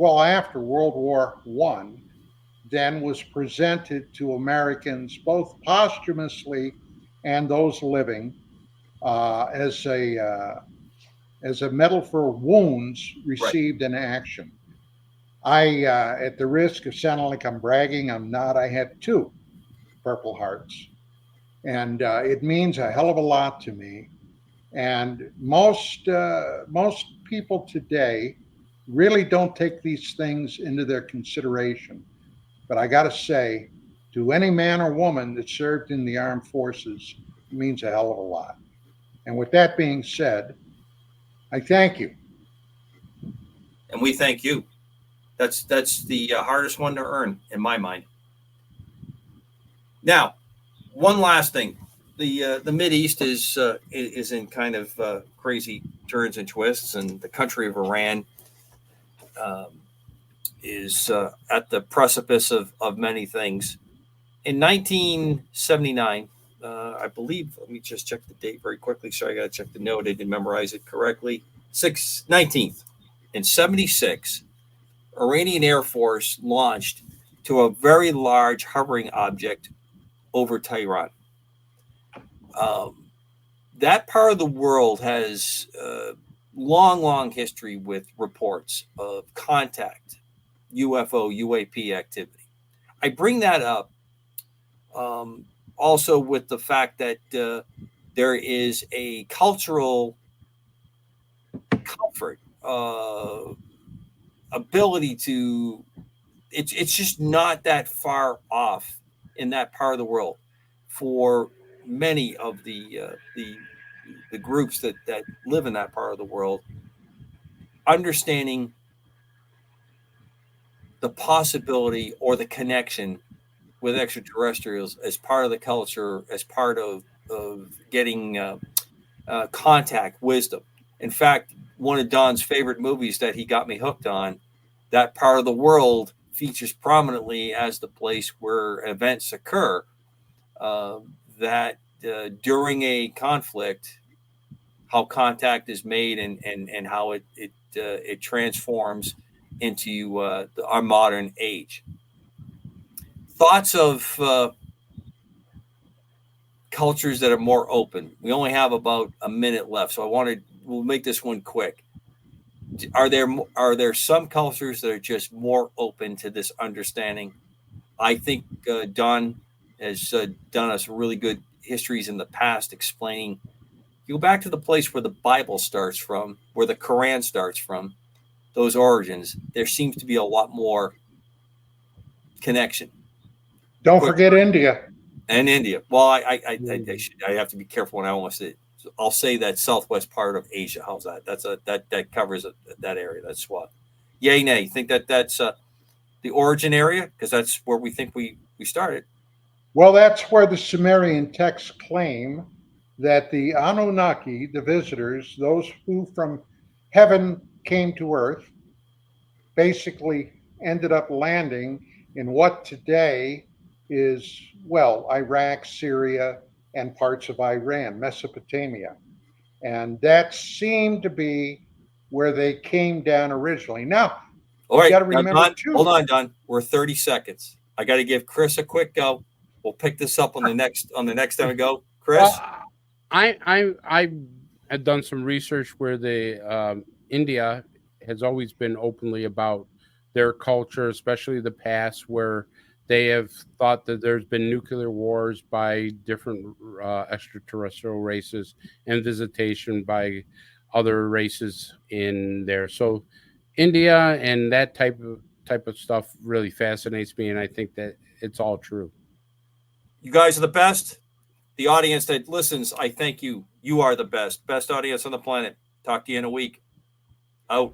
after World War I, then was presented to Americans, both posthumously and those living, as a medal for wounds received in action. I, at the risk of sounding like I'm bragging, I'm not. I had 2 Purple Hearts, and it means a hell of a lot to me. And most people today really don't take these things into their consideration. But I got to say, to any man or woman that served in the armed forces, it means a hell of a lot. And with that being said, I thank you. And we thank you. That's the hardest one to earn in my mind. Now, one last thing. The Mideast is in kind of crazy turns and twists, and the country of Iran is at the precipice of many things. In 1979, I believe, let me just check the date very quickly. Sorry, I got to check the note. I didn't memorize it correctly. 19th, in 76, Iranian Air Force launched to a very large hovering object over Tehran. That part of the world has long history with reports of contact, UFO, UAP activity. I bring that up also with the fact that there is a cultural comfort, ability to, it's just not that far off in that part of the world for many of the groups that live in that part of the world, understanding the possibility or the connection with extraterrestrials as part of the culture, as part of getting contact, wisdom. In fact, one of Don's favorite movies that he got me hooked on, that part of the world features prominently as the place where events occur that during a conflict, how contact is made and how it transforms into our modern age. Thoughts of cultures that are more open. We only have about a minute left, so we'll make this one quick. Are there some cultures that are just more open to this understanding? I think Don has done us really good histories in the past explaining. You go back to the place where the Bible starts from, where the Quran starts from, those origins, there seems to be a lot more connection. Don't forget India. And India. Well, I have to be careful when I almost say. I'll say that southwest part of Asia. How's that? That covers that area. That swath. Yay, nay. You think that's the origin area? Because that's where we think we started. Well, that's where the Sumerian texts claim that the Anunnaki, the visitors, those who from heaven came to earth, basically ended up landing in what today is, well, Iraq, Syria, and parts of Iran, Mesopotamia. And that seemed to be where they came down originally. Now, all right, you got to remember Don, too. Hold on, Don. We're 30 seconds. I got to give Chris a quick go. We'll pick this up on the next time we go. Chris, I had done some research where the India has always been openly about their culture, especially the past, where they have thought that there's been nuclear wars by different extraterrestrial races and visitation by other races in there. So India and that type of stuff really fascinates me, and I think that it's all true. You guys are the best. The audience that listens, I thank you. You are the best audience on the planet. Talk to you in a week. Out.